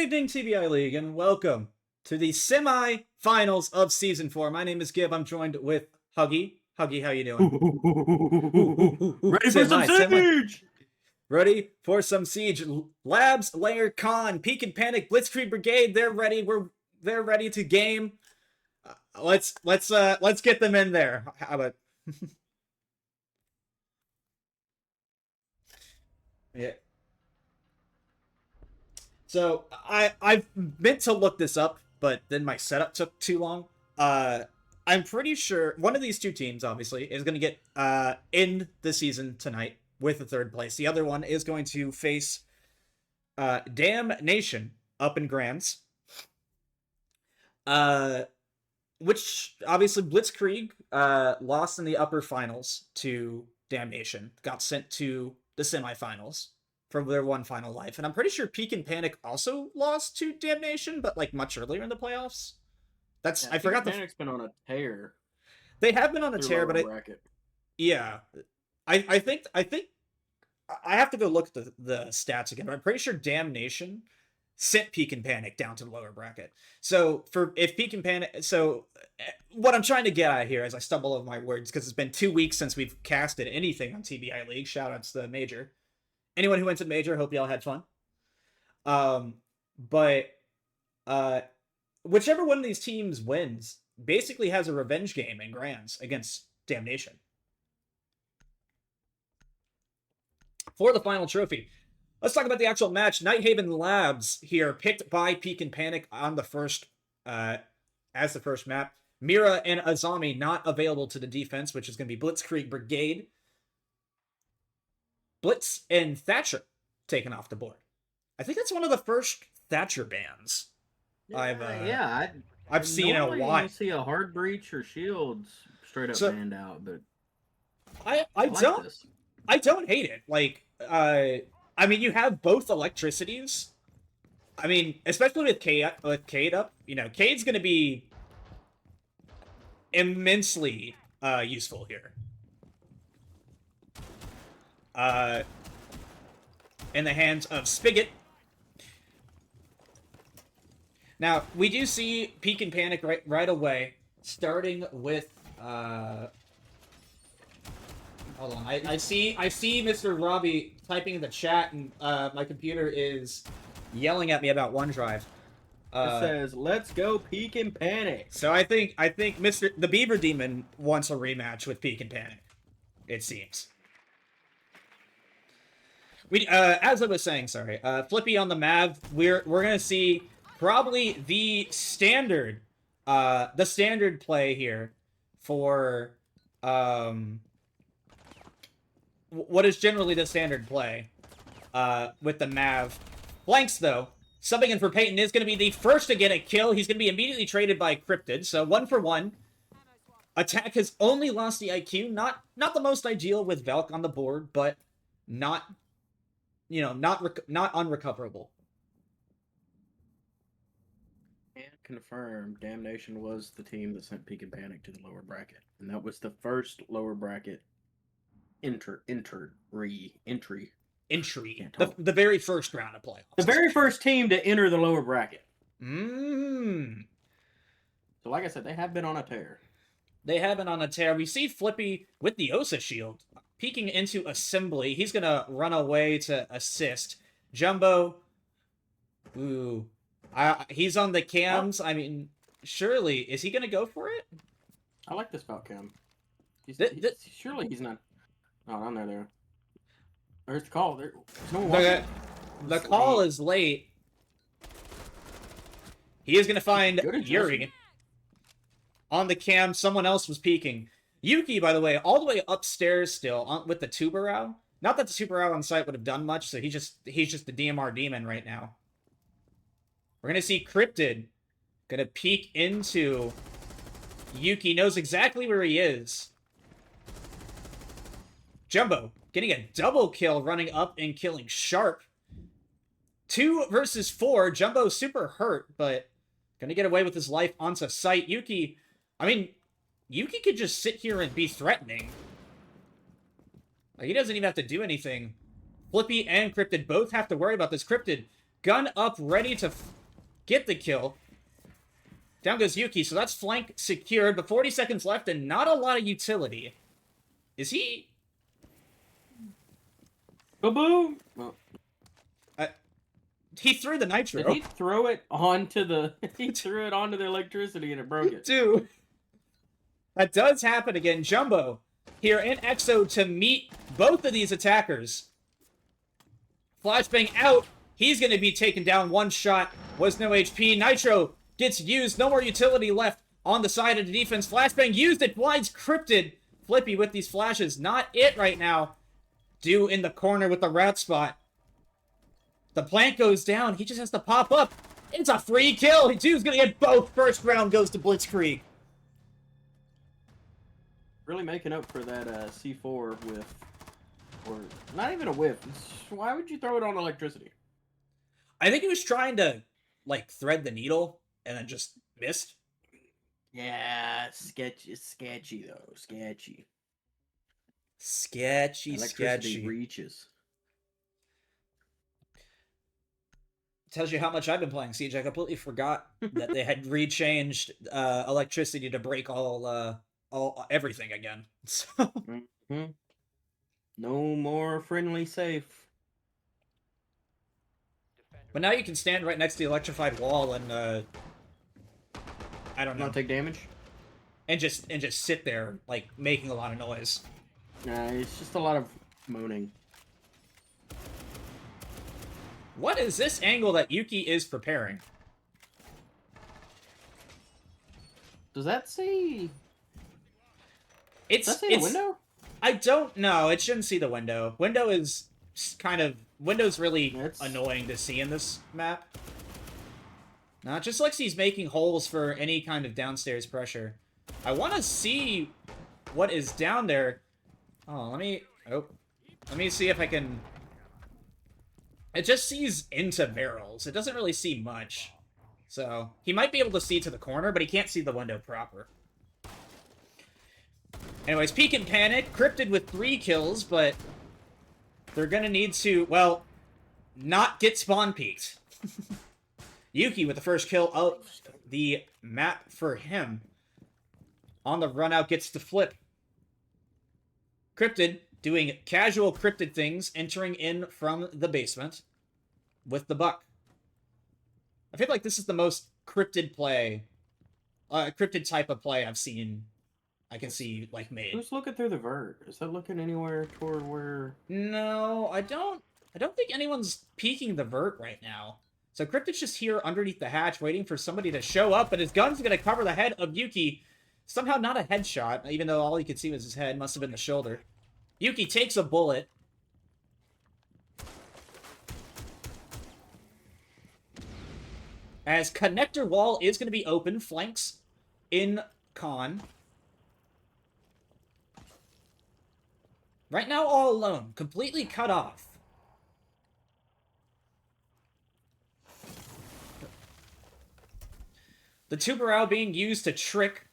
evening, TBI League, and welcome to the semi-finals of Season 4. My name is Gib. I'm joined with Huggy. Huggy, how you doing? Ready for some siege! Ready for some siege. Labs, Layer Con, Peek and Panic, Blitzkrieg Brigade. They're ready. They're ready to game. Let's get them in there. How about? Yeah. So I've meant to look this up, but then my setup took too long. I'm pretty sure one of these two teams, obviously, is going to get in the season tonight with the third place. The other one is going to face Damn Nation up in Grands. Which obviously Blitzkrieg lost in the upper finals to Damnation, got sent to the semifinals for their one final life, and I'm pretty sure Peek and Panic also lost to Damnation, but like much earlier in the playoffs. That's I forgot. Panic's been on a tear. They have been on a tear, but yeah, I think I have to go look at the stats again. But I'm pretty sure Damnation sent Peek and Panic down to the lower bracket. So if Peek and Panic, so what I'm trying to get at here as I stumble over my words, because it's been 2 weeks since we've casted anything on TBI League. Shout outs to the Major. Anyone who went to Major, hope y'all had fun. But whichever one of these teams wins basically has a revenge game in Grands against Damnation for the final trophy. Let's talk about the actual match. Nighthaven Labs here, picked by Peek and Panic on the first, as the first map. Mira and Azami not available to the defense, which is going to be Blitzkrieg Brigade. Blitz and Thatcher taken off the board. I think that's one of the first Thatcher bans I've seen in a while. You see a hard breach or shields straight up banned out, but I don't hate it. Like I mean, you have both electricities. I mean, especially with Cade up, you know, Cade's going to be immensely useful here. In the hands of Spigot. Now, we do see Peek and Panic right away, starting with hold on. I see Mr. Robbie typing in the chat, and my computer is yelling at me about OneDrive. It says, "Let's go Peek and Panic." So I think the Beaver Demon wants a rematch with Peek and Panic. It seems. We as I was saying, sorry. Flippy on the Mav. We're gonna see probably the standard play here for what is generally the standard play with the Mav. Blanks, though, subbing in for Peyton is going to be the first to get a kill. He's going to be immediately traded by Cryptid, so 1 for 1. Attack has only lost the IQ. Not the most ideal with Velk on the board, but not, you know, not unrecoverable. And confirm, Damnation was the team that sent Peek and Panic to the lower bracket, and that was the first lower bracket entry. The very first round of playoffs. The very first team to enter the lower bracket. So like I said, they have been on a tear. They have been on a tear. We see Flippy with the Osa shield peeking into assembly. He's gonna run away to assist. Jumbo. Ooh. He's on the cams. I mean, surely, is he gonna go for it? I like this about cam. Surely he's not. Oh, down there. There's the call. There's no one the call is late. He is going to find Yuri. On the cam, someone else was peeking. Yuki, by the way, all the way upstairs still with the Tubarao. Not that the Tubarao on site would have done much, so he's just the DMR demon right now. We're going to see Cryptid. Going to peek into Yuki. Knows exactly where he is. Jumbo getting a double kill, running up and killing Sharp. 2 versus 4. Jumbo super hurt, but gonna get away with his life onto site. Yuki, I mean, Yuki could just sit here and be threatening. Like, he doesn't even have to do anything. Flippy and Cryptid both have to worry about this. Cryptid gun up, ready to get the kill. Down goes Yuki, so that's flank secured, but 40 seconds left and not a lot of utility. Is he... Boom! Well, he threw the nitro. did he throw it onto the... he threw it onto the electricity and it broke it. Dude. That does happen again. Jumbo here in Exo to meet both of these attackers. Flashbang out. He's going to be taken down. One shot. Was no HP. Nitro gets used. No more utility left on the side of the defense. Flashbang used it. Blinds cryptid. Flippy with these flashes. Not it right now. Do in the corner with the rat spot. The plant goes down. He just has to pop up. It's a free kill. Dude's going to get both. First round goes to Blitzkrieg. Really making up for that C4 whiff. Or not even a whiff. Why would you throw it on electricity? I think he was trying to, like, thread the needle and then just missed. Yeah, sketchy though. Sketchy. Sketchy. Reaches. Tells you how much I've been playing Siege. I completely forgot that they had rechanged electricity to break everything again. So... Mm-hmm. No more friendly safe. But now you can stand right next to the electrified wall and I don't know. Not take damage? And just sit there, like, making a lot of noise. Nah, it's just a lot of moaning. What is this angle that Yuki is preparing? Does that say... Does that say the window? I don't know. It shouldn't see the window. Window's really annoying to see in this map. Now, it just looks he's making holes for any kind of downstairs pressure. I want to see what is down there. Oh, let me see if I can... It just sees into barrels. It doesn't really see much. So, he might be able to see to the corner, but he can't see the window proper. Anyways, Peek and Panic, cryptid with 3 kills, but they're gonna need to, well, not get spawn peeked. Yuki with the first kill of the map for him. On the run out, gets to flip. Cryptid doing casual cryptid things, entering in from the basement with the buck. I feel like this is the most cryptid type of play I've seen. I can see, like, made. Who's looking through the vert? Is that looking anywhere toward where... No, I don't think anyone's peeking the vert right now. So Cryptid's just here underneath the hatch, waiting for somebody to show up, and his gun's gonna cover the head of Yuki. Somehow not a headshot, even though all he could see was his head. Must have been the shoulder. Yuki takes a bullet. As connector wall is gonna be open, flanks in con. Right now, all alone. Completely cut off. The Tuberao being used to trick.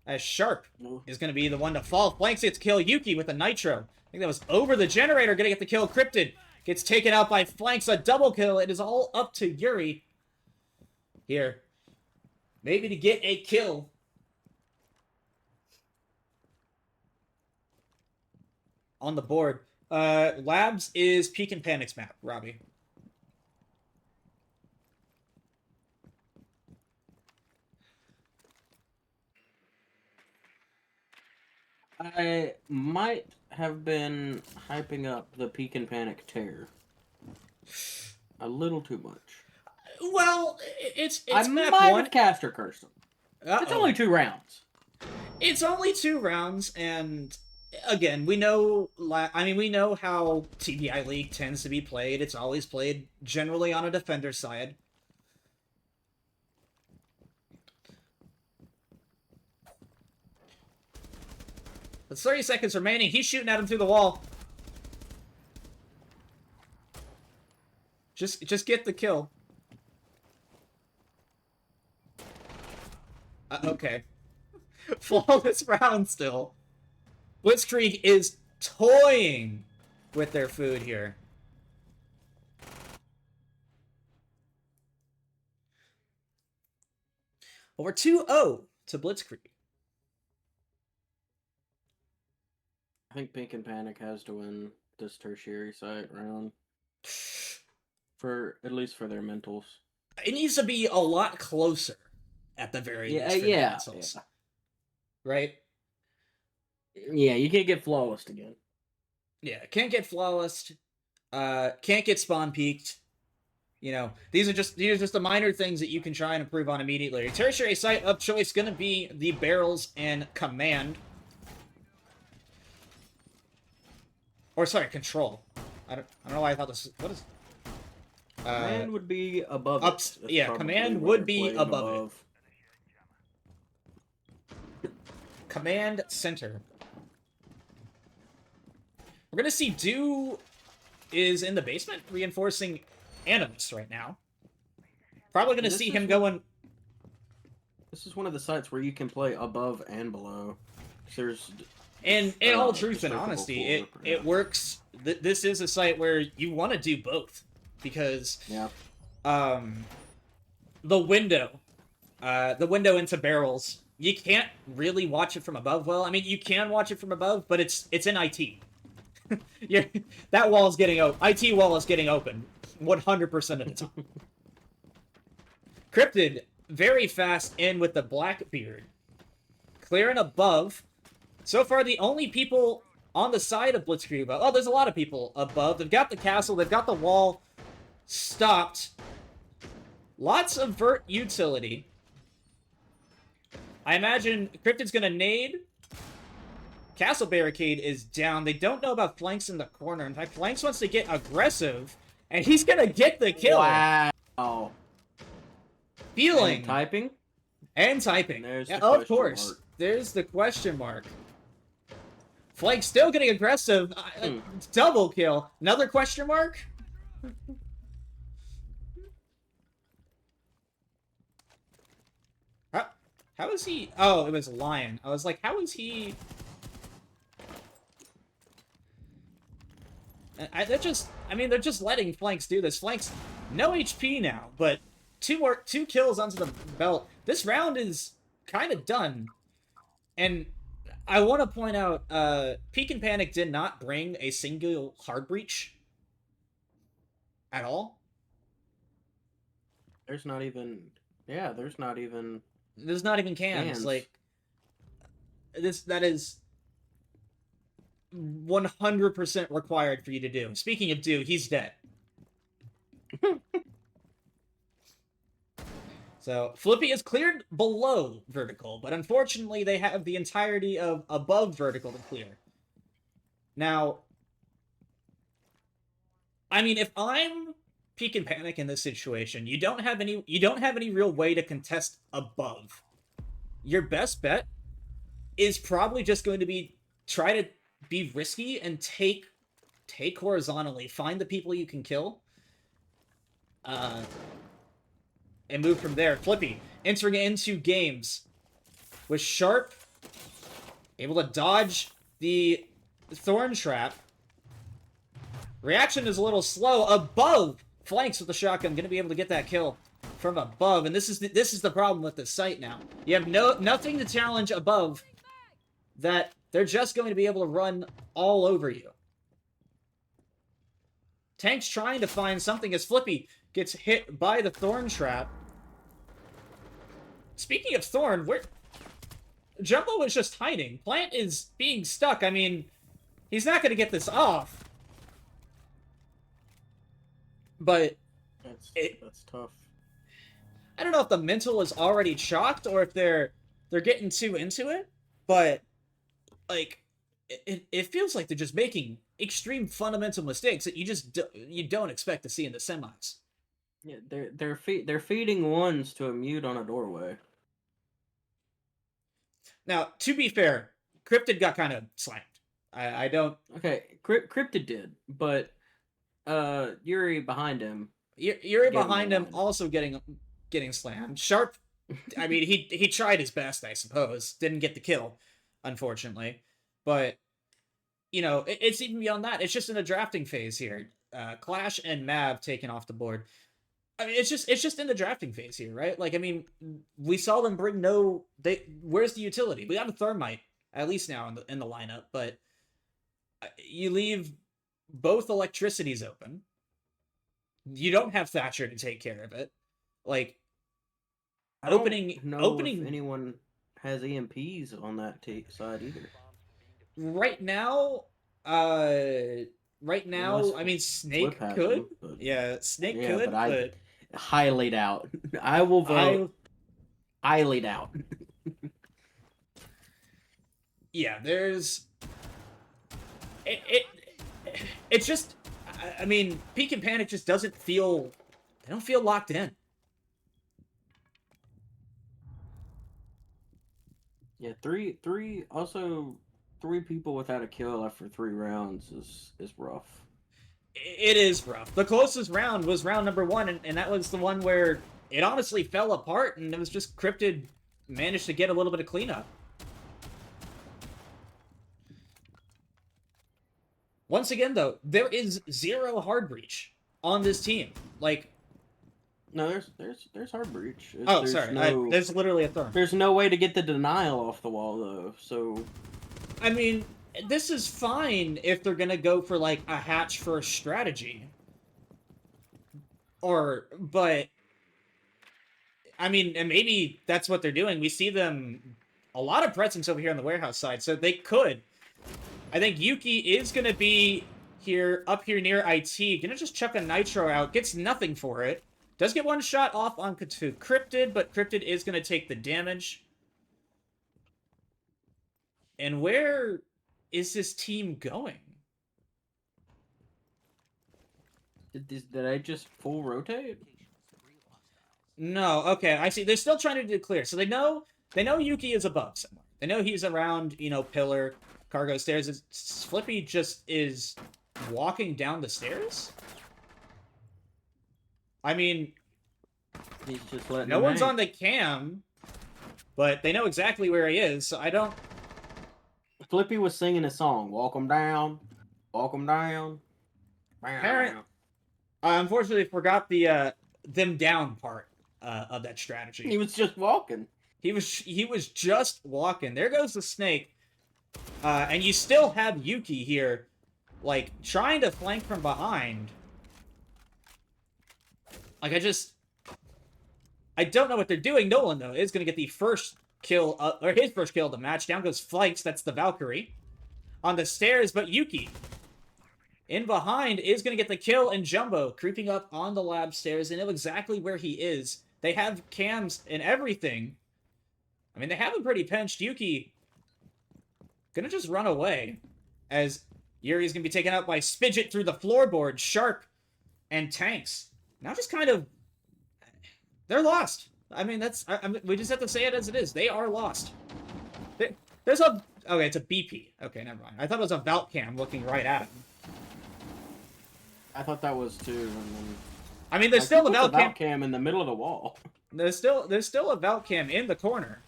As Sharp is going to be the one to fall. Flanks gets kill Yuki with a nitro. I think that was over the generator. Going to get the kill. Cryptid gets taken out by Flanks. A double kill. It is all up to Yuri. Here. Maybe to get a kill. On the board. Labs is Peek and Panic's map, Robbie. I might have been hyping up the Peek and Panic tear a little too much. Well, it's I map might one. have caster cursed him. It's only 2 rounds. It's only 2 rounds, and again, we know how TBI League tends to be played. It's always played generally on a defender side. With 30 seconds remaining, he's shooting at him through the wall. Just get the kill. Okay. Flawless round still. Blitzkrieg is toying with their food here. Well, we're 2-0 to Blitzkrieg. I think Pink and Panic has to win this tertiary site round. At least for their mentals. It needs to be a lot closer at the very least for mentals. Yeah. Right? Yeah, you can't get flawless again. Yeah, can't get flawless. Can't get spawn peaked. You know, these are just the minor things that you can try and improve on immediately. Your tertiary site of choice gonna be the barrels and command. Or sorry, control. I don't know why I thought this. What is? Command would be above. Yeah, command would be above it. Command center. We're gonna see Dew is in the basement reinforcing Animus right now. Probably gonna see him going. This is one of the sites where you can play above and below. There's. And in all truth and honesty, it works. This is a site where you want to do both because the window into barrels, you can't really watch it from above. Well, I mean, you can watch it from above, but it's in IT. That wall is getting open. IT wall is getting open 100% of the time. Cryptid very fast in with the Blackbeard, clearing above. So far, the only people on the side of Blitzkrieg above... Oh, there's a lot of people above. They've got the castle. They've got the wall stopped. Lots of vert utility. I imagine Cryptid's going to nade. Castle barricade is down. They don't know about Flanks in the corner. In fact, Flanks wants to get aggressive, and he's going to get the kill. Wow. Feeling. And typing? And typing. Of course. There's the question mark. Flank still getting aggressive. Double kill. Another question mark? How is he... Oh, it was Lion. I was like, how is he... they're just letting Flanks do this. Flanks, no HP now, but two kills onto the belt. This round is kind of done. And I want to point out, Peek and Panic did not bring a single hard breach at all. There's not even cans. Like, that is 100% required for you to do. Speaking of do, he's dead. So, Flippy is cleared below vertical, but unfortunately they have the entirety of above vertical to clear. Now, I mean, if I'm Peek and Panic in this situation, you don't have any real way to contest above. Your best bet is probably just going to be try to be risky and take horizontally, find the people you can kill, and move from there. Flippy entering into games with Sharp, able to dodge the Thorn Trap. Reaction is a little slow. Above, Flanks with the shotgun, going to be able to get that kill from above. And this is the problem with this site now. You have nothing to challenge above. That they're just going to be able to run all over you. Tank's trying to find something as Flippy gets hit by the Thorn Trap. Speaking of Thorn, Jumbo is just hiding. Plant is being stuck. I mean, he's not going to get this off. But that's tough. I don't know if the mental is already chalked or if they're getting too into it, but like it feels like they're just making extreme fundamental mistakes that you don't expect to see in the semis. Yeah, they're feeding ones to a mute on a doorway. Now, to be fair, Cryptid got kind of slammed. I don't... Okay, Cryptid did, but Yuri behind him. Yuri behind him also getting slammed. Sharp, I mean, he tried his best, I suppose. Didn't get the kill, unfortunately. But you know, it's even beyond that. It's just in the drafting phase here. Clash and Mav taken off the board. I mean, it's just in the drafting phase here, right? Like, I mean, we saw them bring no. Where's the utility? We got a Thermite at least now in the lineup, but you leave both electricities open. You don't have Thatcher to take care of it. Like, I don't know if anyone has EMPs on that side either. Right now, I mean, Snake could. Them, yeah, Snake could, but I highly doubt. I will vote highly doubt. Yeah, there's it's just, I mean, Peak and Panic just doesn't feel, they don't feel locked in. Yeah, three people without a kill after 3 rounds is rough. It is rough. The closest round was round number 1, and that was the one where it honestly fell apart, and it was just Cryptid managed to get a little bit of cleanup. Once again, though, there is 0 hard breach on this team. Like, no, there's hard breach. Sorry. There's literally a therm. There's no way to get the denial off the wall, though. So, I mean, this is fine if they're gonna go for like a hatch first strategy. But I mean, and maybe that's what they're doing. We see them a lot of presence over here on the warehouse side, so they could. I think Yuki is gonna be up here near IT. Gonna just chuck a Nitro out. Gets nothing for it. Does get 1 shot off onto Cryptid, but Cryptid is going to take the damage. And where is this team going? Did I just full rotate? No, okay, I see. They're still trying to declare. So they know Yuki is above somewhere. They know he's around, you know, pillar, cargo stairs. Flippy just is walking down the stairs? I mean, he's just letting no one's on the cam, but they know exactly where he is, so I don't... Flippy was singing a song, walk him down, walk him down. I unfortunately forgot the them down part of that strategy. He was just walking. He was just walking. There goes the Snake. And you still have Yuki here, like, trying to flank from behind. Like, I don't know what they're doing. Nolan, though, is going to get the first kill, or his first kill of the match. Down goes Flikes, that's the Valkyrie. On the stairs, but Yuki, in behind, is going to get the kill, and Jumbo, creeping up on the lab stairs. They know exactly where he is. They have cams and everything. I mean, they have him pretty pinched. Yuki, gonna just run away, as Yuri's going to be taken out by Spidget through the floorboard, Sharp, and Tanks. Now just kind of... They're lost. I mean, we just have to say it as it is. They are lost. There's a... Okay, it's a BP. Okay, never mind. I thought it was a Valk cam looking right at him. I thought that was too. I mean, there's still a Valk cam in the middle of the wall. There's still a Valk cam in the corner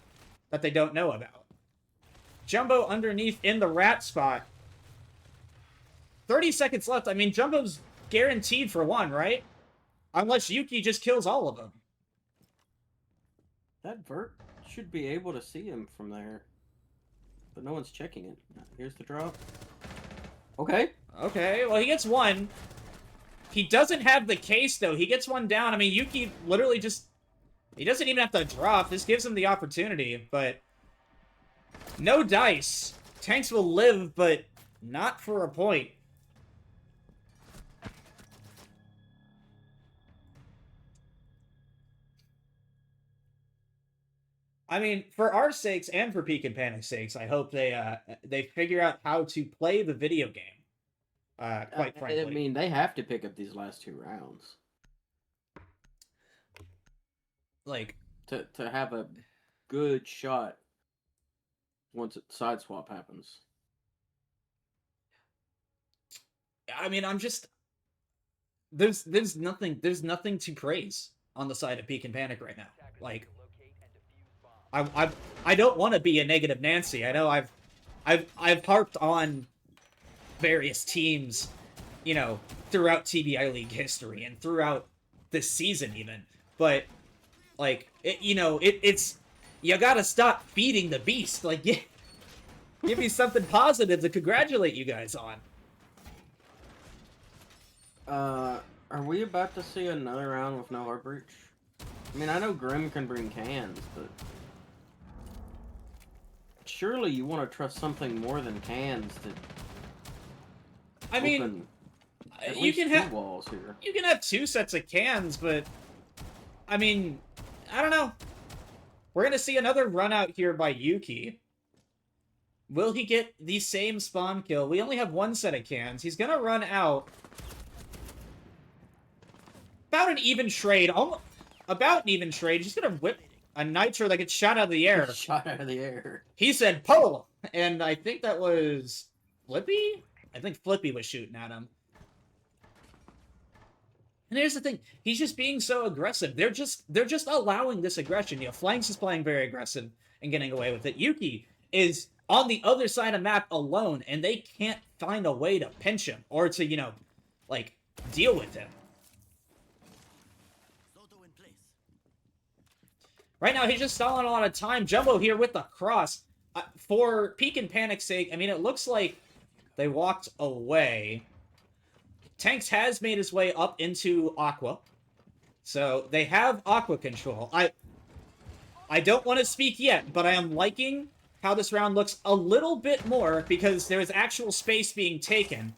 that they don't know about. Jumbo underneath in the rat spot. 30 seconds left. I mean, Jumbo's guaranteed for 1, right? Unless Yuki just kills all of them. That Vert should be able to see him from there. But no one's checking it. Here's the drop. Okay. Okay, well, he gets 1. He doesn't have the case, though. He gets 1 down. I mean, Yuki literally just... He doesn't even have to drop. This gives him the opportunity, but... No dice. Tanks will live, but not for a point. I mean, for our sakes and for Peak and Panic's sakes, I hope they figure out how to play the video game. Quite frankly, I mean, they have to pick up these last 2 rounds. Like, to have a good shot once side swap happens. I mean, I'm just... There's nothing to praise on the side of Peak and Panic right now. Like, I don't want to be a negative Nancy. I know I've harped on various teams, you know, throughout TBI League history and throughout this season even. But, like, it's... You gotta stop feeding the beast. Like, give me something positive to congratulate you guys on. Are we about to see another round with no Heart Breach? I mean, I know Grim can bring cans, but... Surely you want to trust something more than cans to... I mean, you can have walls here. You can have 2 sets of cans, but... I mean, I don't know. We're gonna see another run out here by Yuki. Will he get the same spawn kill? We only have 1 set of cans. He's gonna run out. About an even trade. About an even trade. He's gonna whip a Nitro that gets shot out of the air. Shot out of the air. He said, "Pull!" And I think that was Flippy? I think Flippy was shooting at him. And here's the thing. He's just being so aggressive. They're just allowing this aggression. You know, Flanks is playing very aggressive and getting away with it. Yuki is on the other side of map alone, and they can't find a way to pinch him or to, you know, like, deal with him. Right now, he's just stalling a lot of time. Jumbo here with the cross. For Peek and Panic's sake, I mean, it looks like they walked away. Tanks has made his way up into Aqua. So, they have Aqua control. I don't want to speak yet, but I am liking how this round looks a little bit more because there is actual space being taken.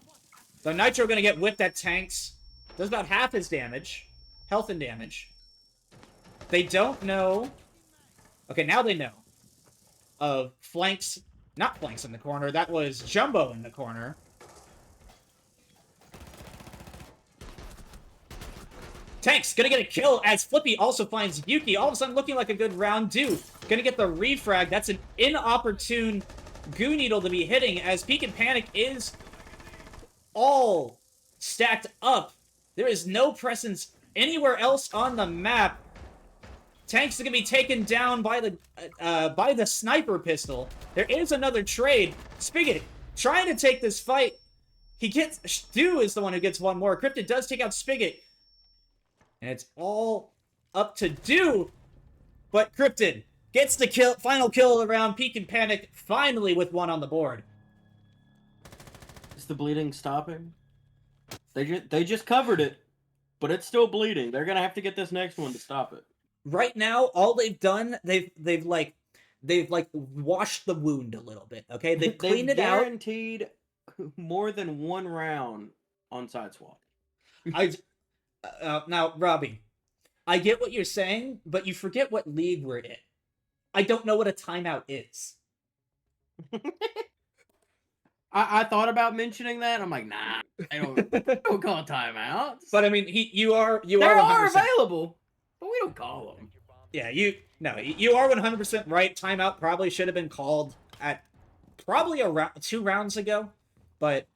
So, Nitro going to get whipped at Tanks. Does about half his damage. Health and damage. They don't know... Okay, now they know. Of Flanks... Not Flanks in the corner. That was Jumbo in the corner. Tanks gonna get a kill as Flippy also finds Yuki. All of a sudden looking like a good round two. Gonna get the refrag. That's an inopportune Goo Needle to be hitting as Peek and Panic is all stacked up. There is no presence anywhere else on the map. Tanks are gonna be taken down by the sniper pistol. There is another trade. Spigot trying to take this fight. He gets... Stu is the one who gets one more. Cryptid does take out Spigot. And it's all up to Do. But Cryptid gets the kill, final kill around Peek and Panic, finally with one on the board. Is the bleeding stopping? They just covered it, but it's still bleeding. They're gonna have to get this next one to stop it. Right now, all they've done, they've washed the wound a little bit. Okay, they've cleaned it out. Guaranteed more than one round on side swap. Now, Robbie, I get what you're saying, but you forget what league we're in. I don't know what a timeout is. I thought about mentioning that. I'm like, nah, I don't call timeouts. But I mean, you are available, but we don't call them. Yeah, you are 100% right. Timeout probably should have been called at probably around 2 rounds ago, but.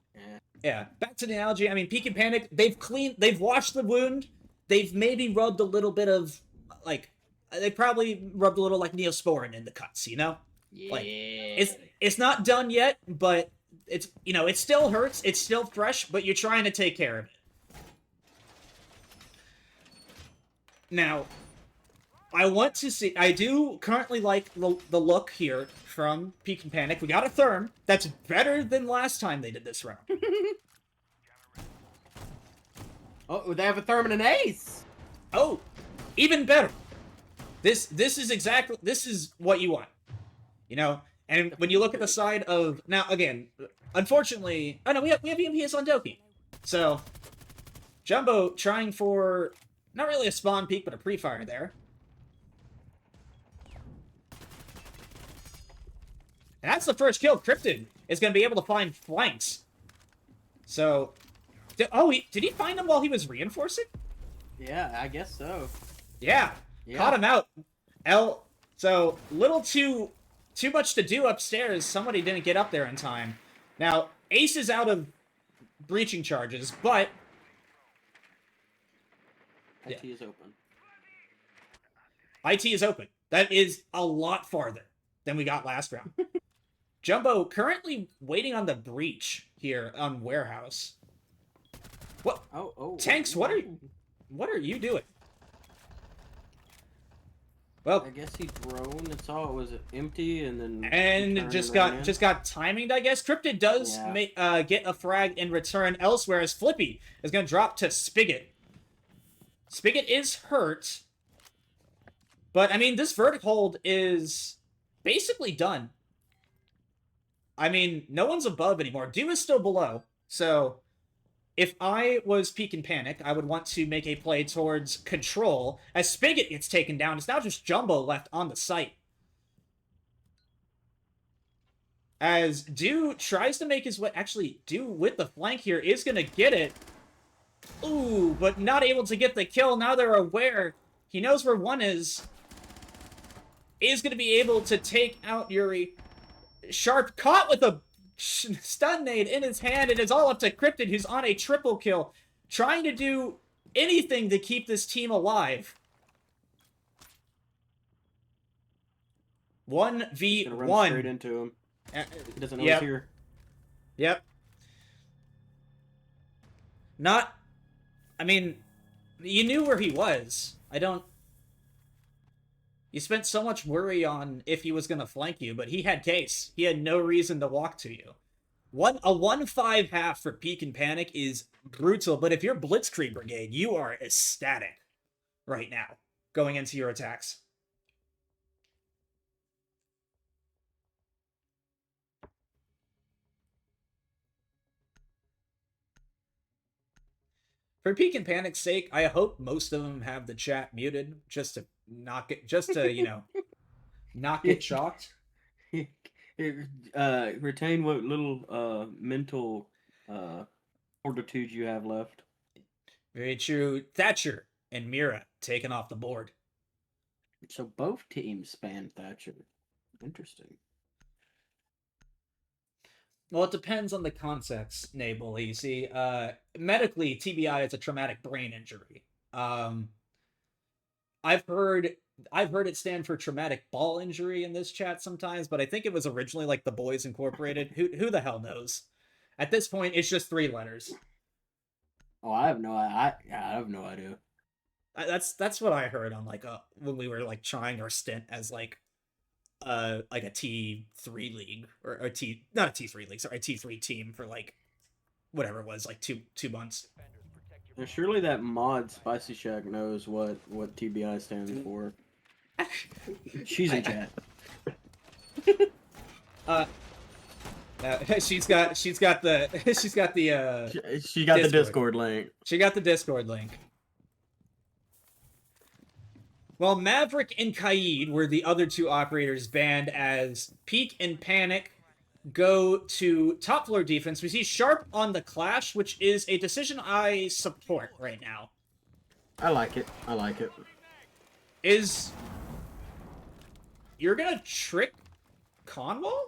Yeah, back to the analogy. I mean, Peek and Panic, they've washed the wound. They've maybe rubbed a little bit of, like, they probably rubbed a little, like, Neosporin in the cuts, you know? Yeah. Like, it's not done yet, but it's, you know, it still hurts. It's still fresh, but you're trying to take care of it. Now, I do currently like the look here from Peek and Panic. We got a Therm. That's better than last time they did this round. Oh, they have a Therm and an Ace! Oh, even better. This is what you want. You know? And when you look at the side of... Now, again, unfortunately... Oh, no, we have EMPs on Doki. So, Jumbo trying for... Not really a spawn peek, but a pre-fire there. And that's the first kill. Cryptid is going to be able to find flanks. So, did he find him while he was reinforcing? Yeah, I guess so. Yeah. Caught him out. So, little too much to do upstairs. Somebody didn't get up there in time. Now, Ace is out of breaching charges, but... IT is open. IT is open. That is a lot farther than we got last round. Jumbo currently waiting on the breach here on warehouse. What? Tanks, what are you doing? Well, I guess he drone and saw it was empty, and then just got timinged. I guess Cryptid does get a frag in return elsewhere, as Flippy is going to drop to Spigot. Spigot is hurt, but I mean this verdict hold is basically done. I mean, no one's above anymore. Doom is still below, so if I was Peek and Panic, I would want to make a play towards control. As Spigot gets taken down, it's now just Jumbo left on the site. As Do tries to make his way... Actually, Do with the flank here is going to get it. Ooh, but not able to get the kill. Now they're aware. He knows where one is. Is going to be able to take out Yuri. Sharp caught with a stun nade in his hand. It is all up to Cryptid, who's on a triple kill, trying to do anything to keep this team alive. 1v1. Run straight into him. He doesn't know he's here. Yep. Not... I mean, you knew where he was. You spent so much worry on if he was going to flank you, but he had case. He had no reason to walk to you. A 1-5 half for Peek and Panic is brutal, but if you're Blitzkrieg Brigade, you are ecstatic right now going into your attacks. For Peek and Panic's sake, I hope most of them have the chat muted just to not get, you know, not get shocked. Retain what little mental fortitude you have left. Very true. Thatcher and Mira taken off the board. So both teams span Thatcher. Interesting. Well, it depends on the context, Nabel. You see, medically, TBI is a traumatic brain injury. I've heard it stand for traumatic ball injury in this chat sometimes, but I think it was originally like the Boys Incorporated. Who the hell knows? At this point, it's just 3 letters. Oh, I have no idea. That's what I heard on like when we were like trying our stint as like a T3 league or a T, not a T3 league, sorry, a T3 team for like whatever it was, like two months. Now, surely that mod Spicy Shack knows what TBI stands for. She's in chat. She's got the Discord link. She got the Discord link. Well, Maverick and Kaid were the other 2 operators banned as Peek and Panic go to top floor defense. We see Sharp on the Clash, which is a decision I support right now. I like it. You're gonna trick Conwall?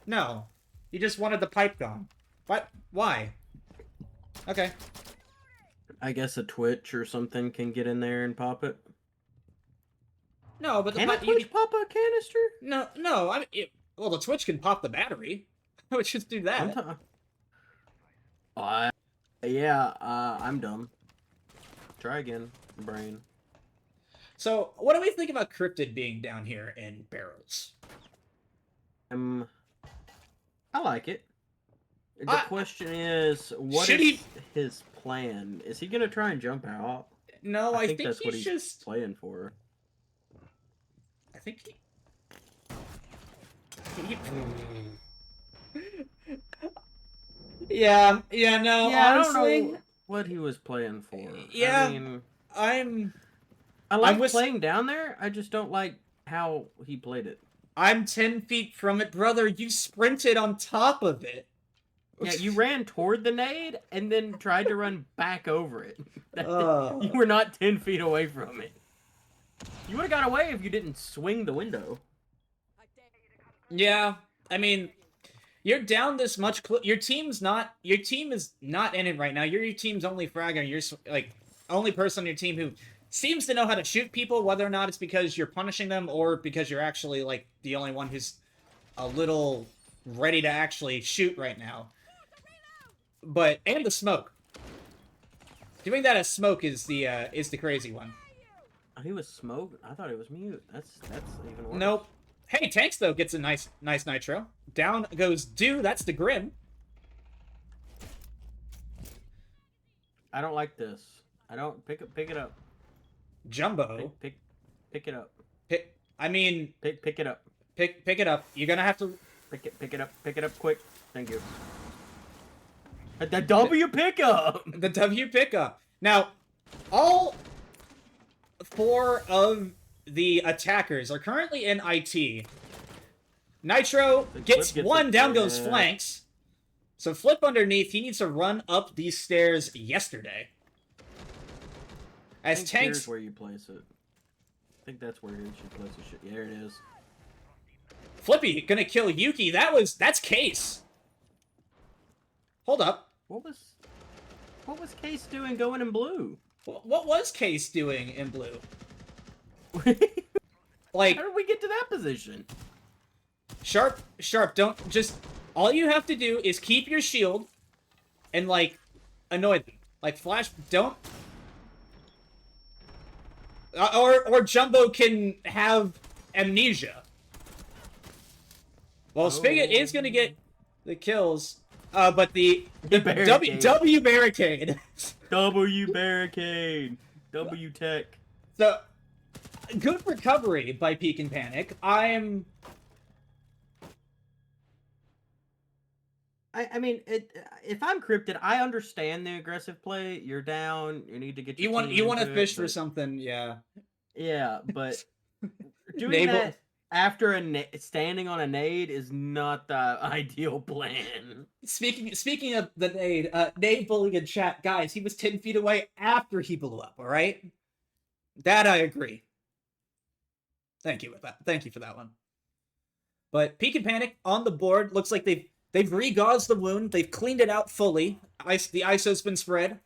No. You just wanted the pipe gone. What? Why? Okay. I guess a Twitch or something can get in there and pop it. No, but can a Twitch pop a canister? No. I mean, well, the Twitch can pop the battery. I would just do that. I'm dumb. Try again, brain. So, what do we think about Cryptid being down here in barrels? I like it. The question is, what is his plan? Is he gonna try and jump out? No, I think that's what he's just playing for. I think he... Yeah, no, honestly, I don't know what he was playing for. Yeah, I mean, I like playing down there. I just don't like how he played it. I'm 10 feet from it, brother. You sprinted on top of it. Yeah, you ran toward the nade and then tried to run back over it. You were not 10 feet away from it. You would have got away if you didn't swing the window. Yeah, I mean, you're down this much. Your team is not in it right now. You're your team's only fragger. You're like only person on your team who seems to know how to shoot people, whether or not it's because you're punishing them or because you're actually like the only one who's a little ready to actually shoot right now. But, and the smoke. Doing that as smoke is the crazy one. Oh, he was smoke? I thought it was mute. That's even worse. Nope. Hey, Tanks, though, gets a nice nitro. Down goes Do, that's the Grim. I don't like this. I don't... Pick it up. Jumbo. Pick it up. Pick it up. Pick it up. You're gonna have to... Pick it up quick. Thank you. The W pickup! The W pickup. Now, all 4 of the attackers are currently in IT. Nitro gets one, down goes flanks. So Flip underneath, he needs to run up these stairs yesterday. As Tanks... Here's where you place it. I think that's where you should place the shit. Yeah, there it is. Flippy gonna kill Yuki. That's Case. Hold up. What was Case doing going in blue? What was Case doing in blue? Like, how did we get to that position? Sharp, don't just... All you have to do is keep your shield and, like, annoy them. Like, Flash, don't... Or Jumbo can have amnesia. Well, Spigot is going to get the kills, but the barricade. W barricade. W barricade. W tech. So, good recovery by Peek and Panic. I mean, if I'm cryptid, I understand the aggressive play. You're down. You need to get your you want to fish for something, yeah. Yeah, but doing that after standing on a nade is not the ideal plan. Speaking of the nade, nade bullying in chat, guys, he was 10 feet away after he blew up, alright? That I agree. Thank you for that one. But Peek and Panic on the board, looks like they've re-gauzed the wound, they've cleaned it out fully. The ISO's been spread.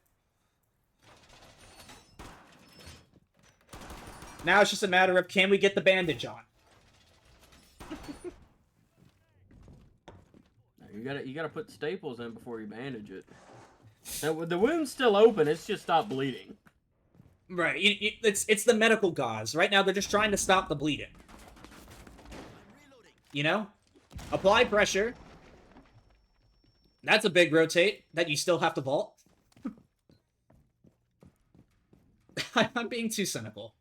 Now it's just a matter of, can we get the bandage on? You gotta put staples in before you bandage it. Now, the wound's still open, it's just stopped bleeding. Right, it's the medical gauze. Right now they're just trying to stop the bleeding. You know? Apply pressure. That's a big rotate that you still have to vault. I'm being too cynical.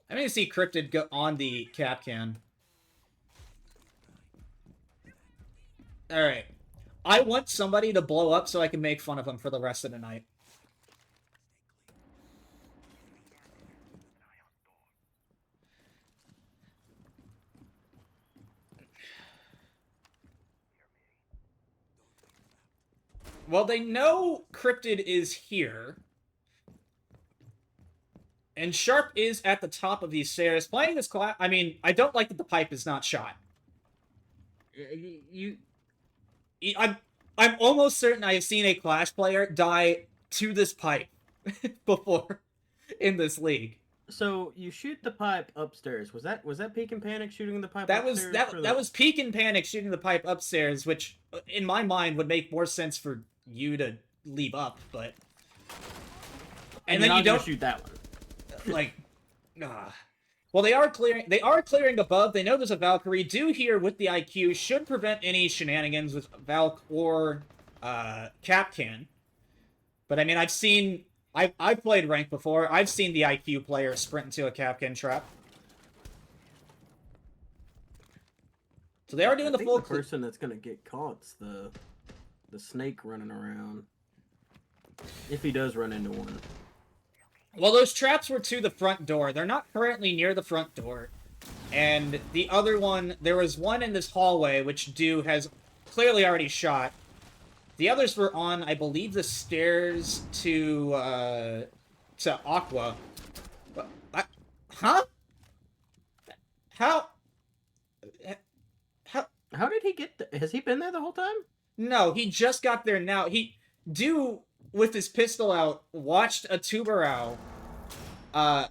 I'm going to see Cryptid go on the cap can. Alright. I want somebody to blow up so I can make fun of him for the rest of the night. Well, they know Cryptid is here. And Sharp is at the top of these stairs. Playing this class... I mean, I don't like that the pipe is not shot. I'm almost certain I have seen a Clash player die to this pipe before in this league. So you shoot the pipe upstairs. Was that Peek and Panic shooting the pipe upstairs? That was Peek and Panic shooting the pipe upstairs, which in my mind would make more sense for you to leave up, but and then you don't shoot that one. Like, well, they are clearing above. They know there's a Valkyrie. Do here with the IQ should prevent any shenanigans with Valk or Capcan. But I mean, I've played rank before. I've seen the IQ player sprint into a Capcan trap. So they are doing the full. The person that's gonna get caught's the snake running around. If he does run into one. Well, those traps were to the front door. They're not currently near the front door. And the other one, there was one in this hallway, which Do has clearly already shot. The others were on, I believe, the stairs to Aqua. Huh? How did he get there? Has he been there the whole time? No, he just got there now. Do, with his pistol out, watched a Tubarão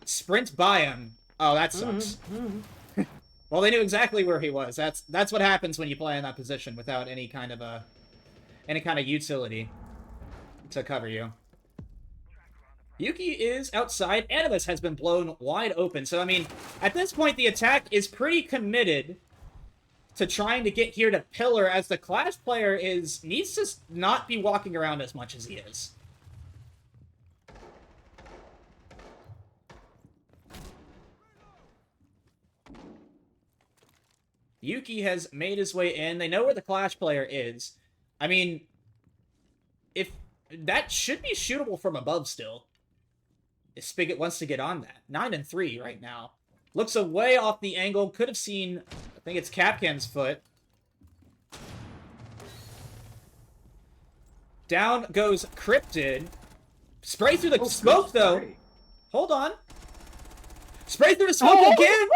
sprint by him. Oh, that sucks. Well, they knew exactly where he was. That's what happens when you play in that position without any kind of utility to cover you. Yuki is outside. Animus has been blown wide open. So, I mean, at this point, the attack is pretty committed to trying to get here to pillar, as the Clash player needs to not be walking around as much as he is. Yuki has made his way in. They know where the Clash player is. I mean, if that should be shootable from above still. If Spigot wants to get on that. 9-3 right now. Looks away off the angle. Could have seen, I think it's Capcan's foot. Down goes Cryptid. Spray through the smoke, though. Hold on. Spray through the smoke again.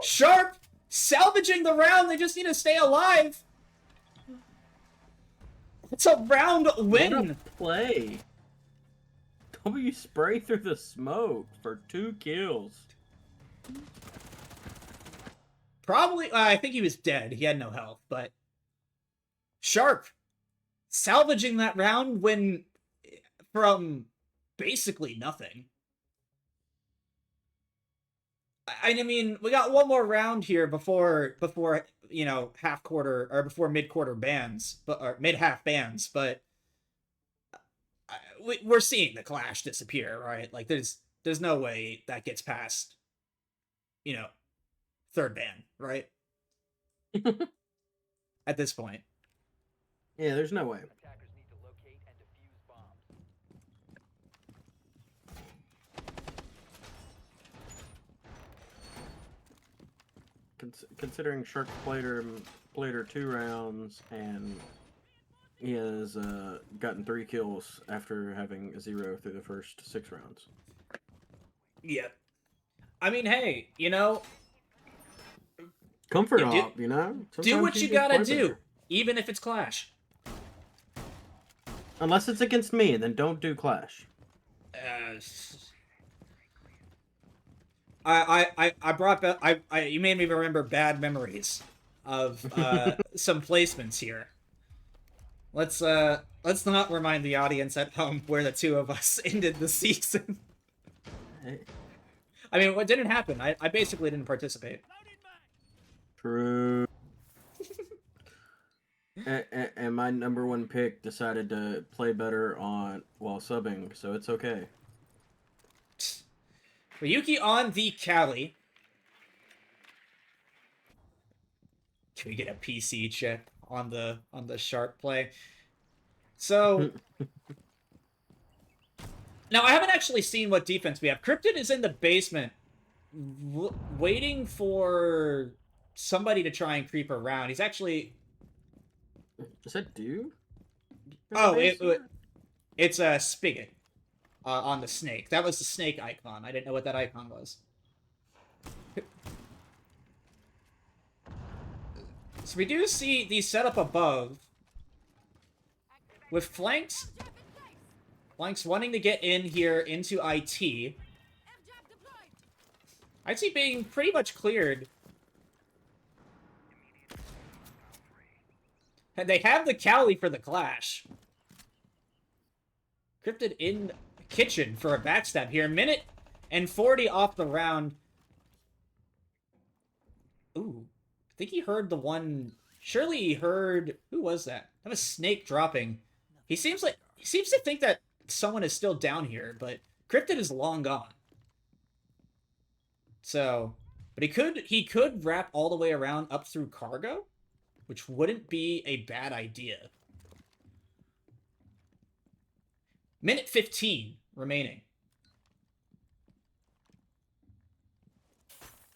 Sharp. Salvaging the round. They just need to stay alive. It's a round win. What a play. W spray through the smoke for 2 kills. Probably, I think he was dead. He had no health, but Sharp salvaging that round from basically nothing. I mean, we got one more round here before you know, half quarter or before mid-quarter bans, or mid-half bans, but we're seeing the Clash disappear, right? Like, there's no way that gets past, you know, third ban, right? At this point. Yeah, there's no way. Considering Shark played her 2 rounds, and he has gotten 3 kills after having a 0 through the first 6 rounds. Yeah. I mean, hey, you know... Comfort op, you know? Sometimes do what you gotta do, even if it's Clash. Unless it's against me, and then don't do Clash. You made me remember bad memories of some placements here. Let's not remind the audience at home where the two of us ended the season. I mean, what didn't happen? I basically didn't participate. True. and my #1 pick decided to play better while subbing, so it's okay. Ryuki on the Cali. Can we get a PC check on the Sharp play? So now I haven't actually seen what defense we have. Cryptid is in the basement, waiting for somebody to try and creep around. He's actually. Is that dude? Oh, it's a Spigot. On the snake. That was the snake icon. I didn't know what that icon was. So we do see the setup above. With flanks wanting to get in here into IT. IT being pretty much cleared. And they have the Cali for the Clash. Cryptid in kitchen for a backstab here. 1:40 off the round. Ooh. I think he heard the one... Surely he heard... Who was that? That was Snake dropping. He seems to think that someone is still down here, but Cryptid is long gone. So... But he could wrap all the way around up through cargo, which wouldn't be a bad idea. 1:15 remaining.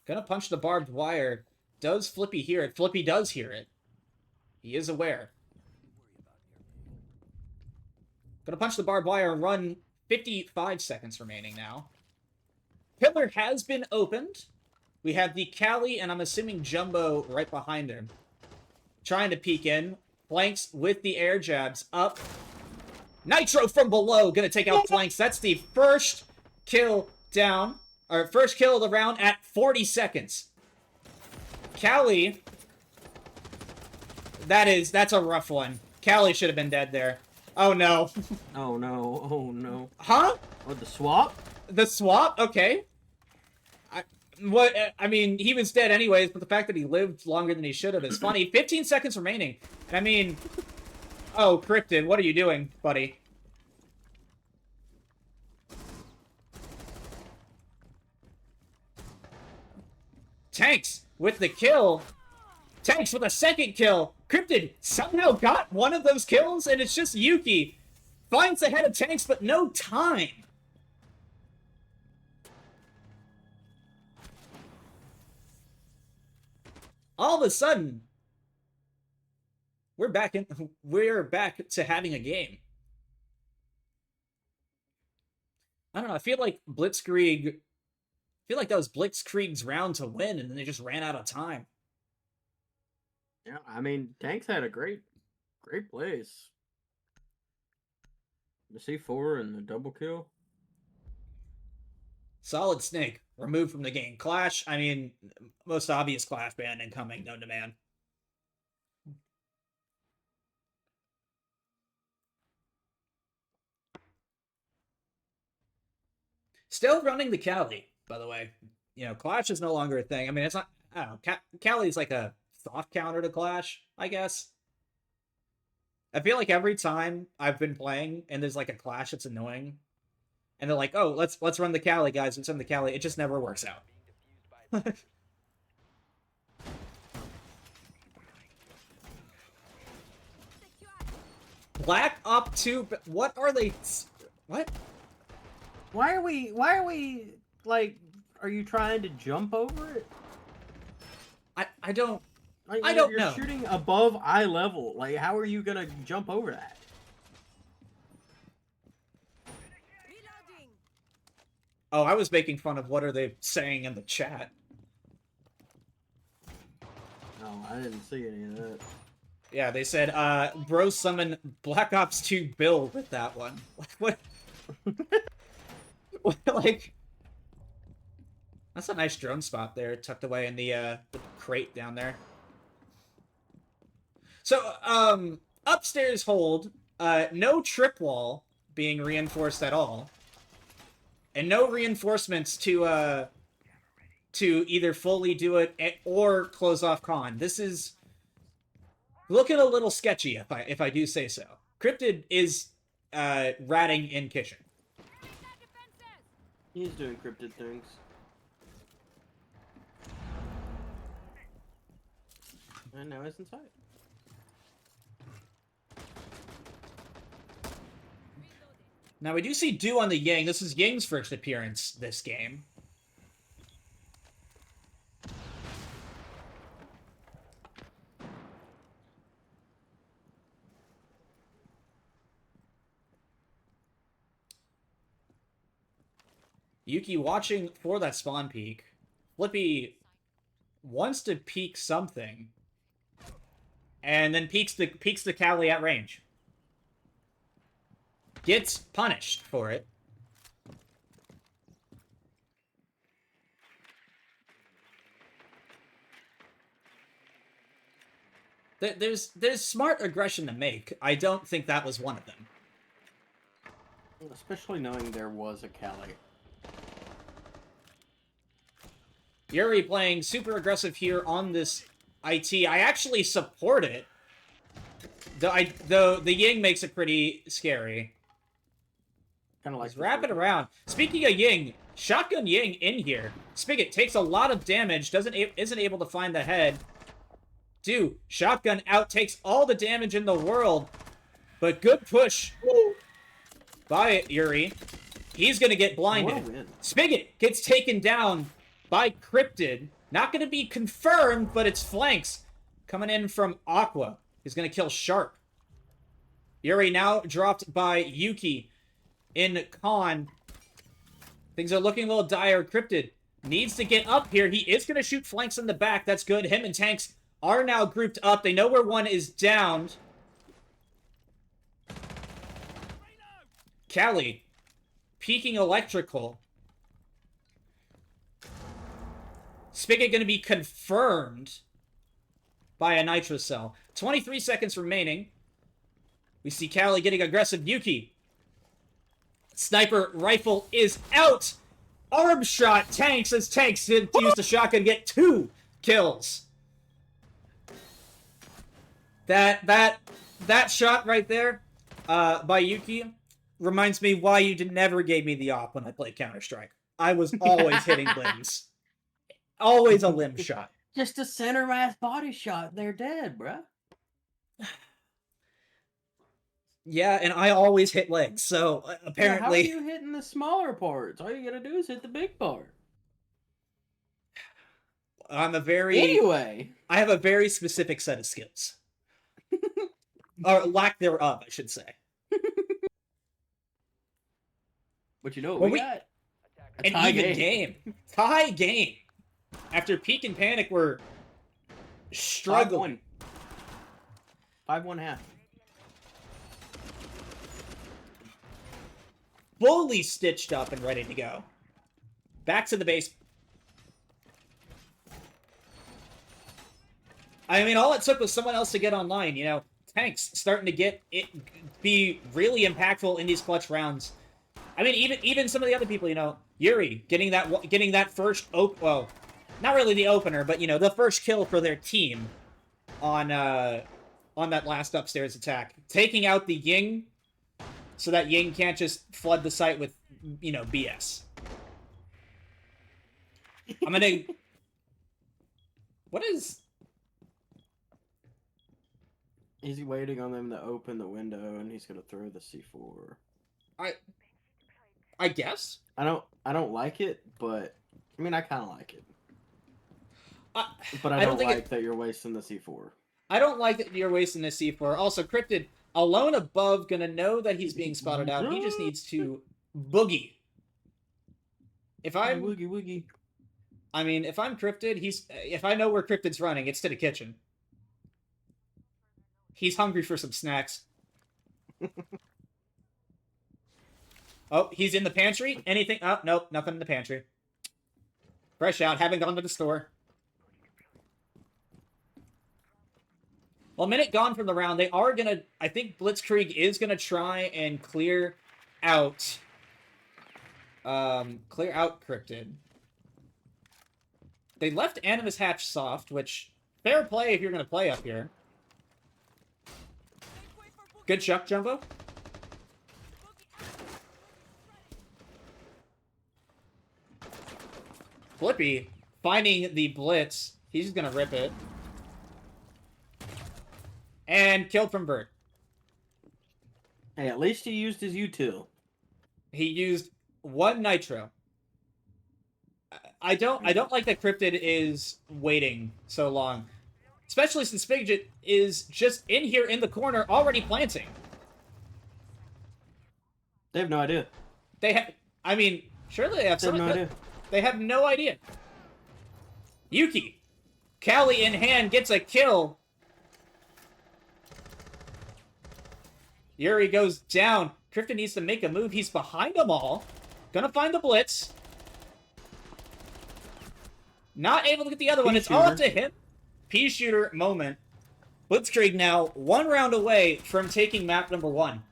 Gonna punch the barbed wire. Does Flippy hear it? Flippy does hear it. He is aware. Gonna punch the barbed wire and run. 55 seconds remaining now. Pillar has been opened. We have the Cali, and I'm assuming Jumbo right behind him. Trying to peek in. Flanks with the air jabs up. Nitro from below, gonna take out Flanks. That's the first kill down, or first kill of the round at 40 seconds. Callie... That's a rough one. Callie should have been dead there. Oh, no. Oh, no. Oh, no. Huh? What, the swap? The swap? Okay. I mean, he was dead anyways, but the fact that he lived longer than he should have is funny. 15 seconds remaining. And I mean... Oh, Cryptid, what are you doing, buddy? Tanks with the kill. Tanks with a second kill. Cryptid somehow got one of those kills, and it's just Yuki. Finds the head of Tanks, but no time. All of a sudden, we're back to having a game. I don't know, I feel like that was Blitzkrieg's round to win, and then they just ran out of time. Yeah, I mean, Tanks had a great plays. The C4 and the double kill. Solid Snake removed from the game. Clash, I mean, most obvious Clash ban incoming, known to man. Still running the Cali, by the way. You know, Clash is no longer a thing. I mean, it's not, I don't know, Cali's like a soft counter to Clash, I guess. I feel like every time I've been playing and there's like a Clash that's annoying, and they're like, "Oh, let's run the Cali, guys. Let's run the Cali." It just never works out. Black Op 2. What are they? What? Why are we like? Are you trying to jump over it? I don't. Like, I don't you're know. Shooting above eye level. Like, how are you gonna jump over that? Oh, I was making fun of what are they saying in the chat. No, I didn't see any of that. Yeah, they said, bro summon Black Ops 2 Bill with that one. What? Like... That's a nice drone spot there, tucked away in the crate down there. So, upstairs hold, no trip wall being reinforced at all. And no reinforcements to either fully do it or close off con. This is looking a little sketchy, if I do say so. Cryptid is ratting in kitchen. He's doing cryptid things. And now he's inside. Now, we do see Dew on the Yang. This is Yang's first appearance this game. Yuki watching for that spawn peek. Flippy wants to peek something. And then peeks the Cali at range. Gets punished for it. There's smart aggression to make. I don't think that was one of them. Especially knowing there was a Cali. Yuri playing super aggressive here on this IT. I actually support it. Though the Ying makes it pretty scary. Kind of like He's wrapping around. Speaking of Ying, Shotgun Ying in here. Spigot takes a lot of damage, isn't able to find the head. Dude, Shotgun out, takes all the damage in the world. But good push by Yuri. He's gonna get blinded. Spigot gets taken down by Cryptid. Not gonna be confirmed, but it's flanks coming in from Aqua. He's gonna kill Sharp. Yuri now dropped by Yuki in Con. Things are looking a little dire. Cryptid needs to get up here. He is going to shoot flanks in the back. That's good. Him and Tanks are now grouped up. They know where one is downed. Cali peeking electrical. Spigot going to be confirmed by a Nitro Cell. 23 seconds remaining. We see Callie getting aggressive. Yuki. Sniper rifle is out. Arm shot. Tanks as Tanks to use the shotgun, get 2 kills. That shot right there by Yuki reminds me why you never gave me the op when I played Counter-Strike. I was always hitting limbs. Always a limb shot. Just a center mass body shot. They're dead, bruh. Yeah, and I always hit legs, so apparently... Yeah, how are you hitting the smaller parts? All you gotta do is hit the big part. Anyway! I have a very specific set of skills. Or lack thereof, I should say. But you know what we got? An even game. Tie game. After Peek and Panic were struggling. 5-1 half. Fully stitched up and ready to go. Back to the base. I mean, all it took was someone else to get online, you know. Tanks starting to be really impactful in these clutch rounds. I mean, even some of the other people, you know, Yuri getting that first well, not really the opener, but you know, the first kill for their team on that last upstairs attack, taking out the Ying, so that Ying can't just flood the site with, you know, BS. I'm gonna. What is? He's waiting on them to open the window, and he's gonna throw the C4. I guess. I don't like it, but I mean, I kind of like it. But I don't like that you're wasting the C4. I don't like that you're wasting the C4. Also, Cryptid, alone above, gonna know that he's being spotted out. He just needs to boogie. If I'm woogie. I mean, if I'm Cryptid, if I know where Cryptid's running, it's to the kitchen. He's hungry for some snacks. Oh, he's in the pantry? Anything? Oh, nope, nothing in the pantry. Fresh out, haven't gone to the store. Well, minute gone from the round. They are gonna... I think Blitzkrieg is gonna try and clear out... clear out Cryptid. They left Animus Hatch soft, which... Fair play if you're gonna play up here. Good shot, Jumbo. Flippy finding the blitz. He's just gonna rip it. And killed from Bird. Hey, at least he used his util. He used 1 nitro. I don't like that Cryptid is waiting so long. Especially since Spigot is just in here in the corner already planting. They have no idea. I mean, surely they have no idea. They have no idea. Yuki. Callie in hand gets a kill. Yuri goes down. Cryptid needs to make a move. He's behind them all. Gonna find the blitz. Not able to get the other one. It's all up to him. Pea shooter moment. Blitzkrieg now 1 round away from taking map number 1.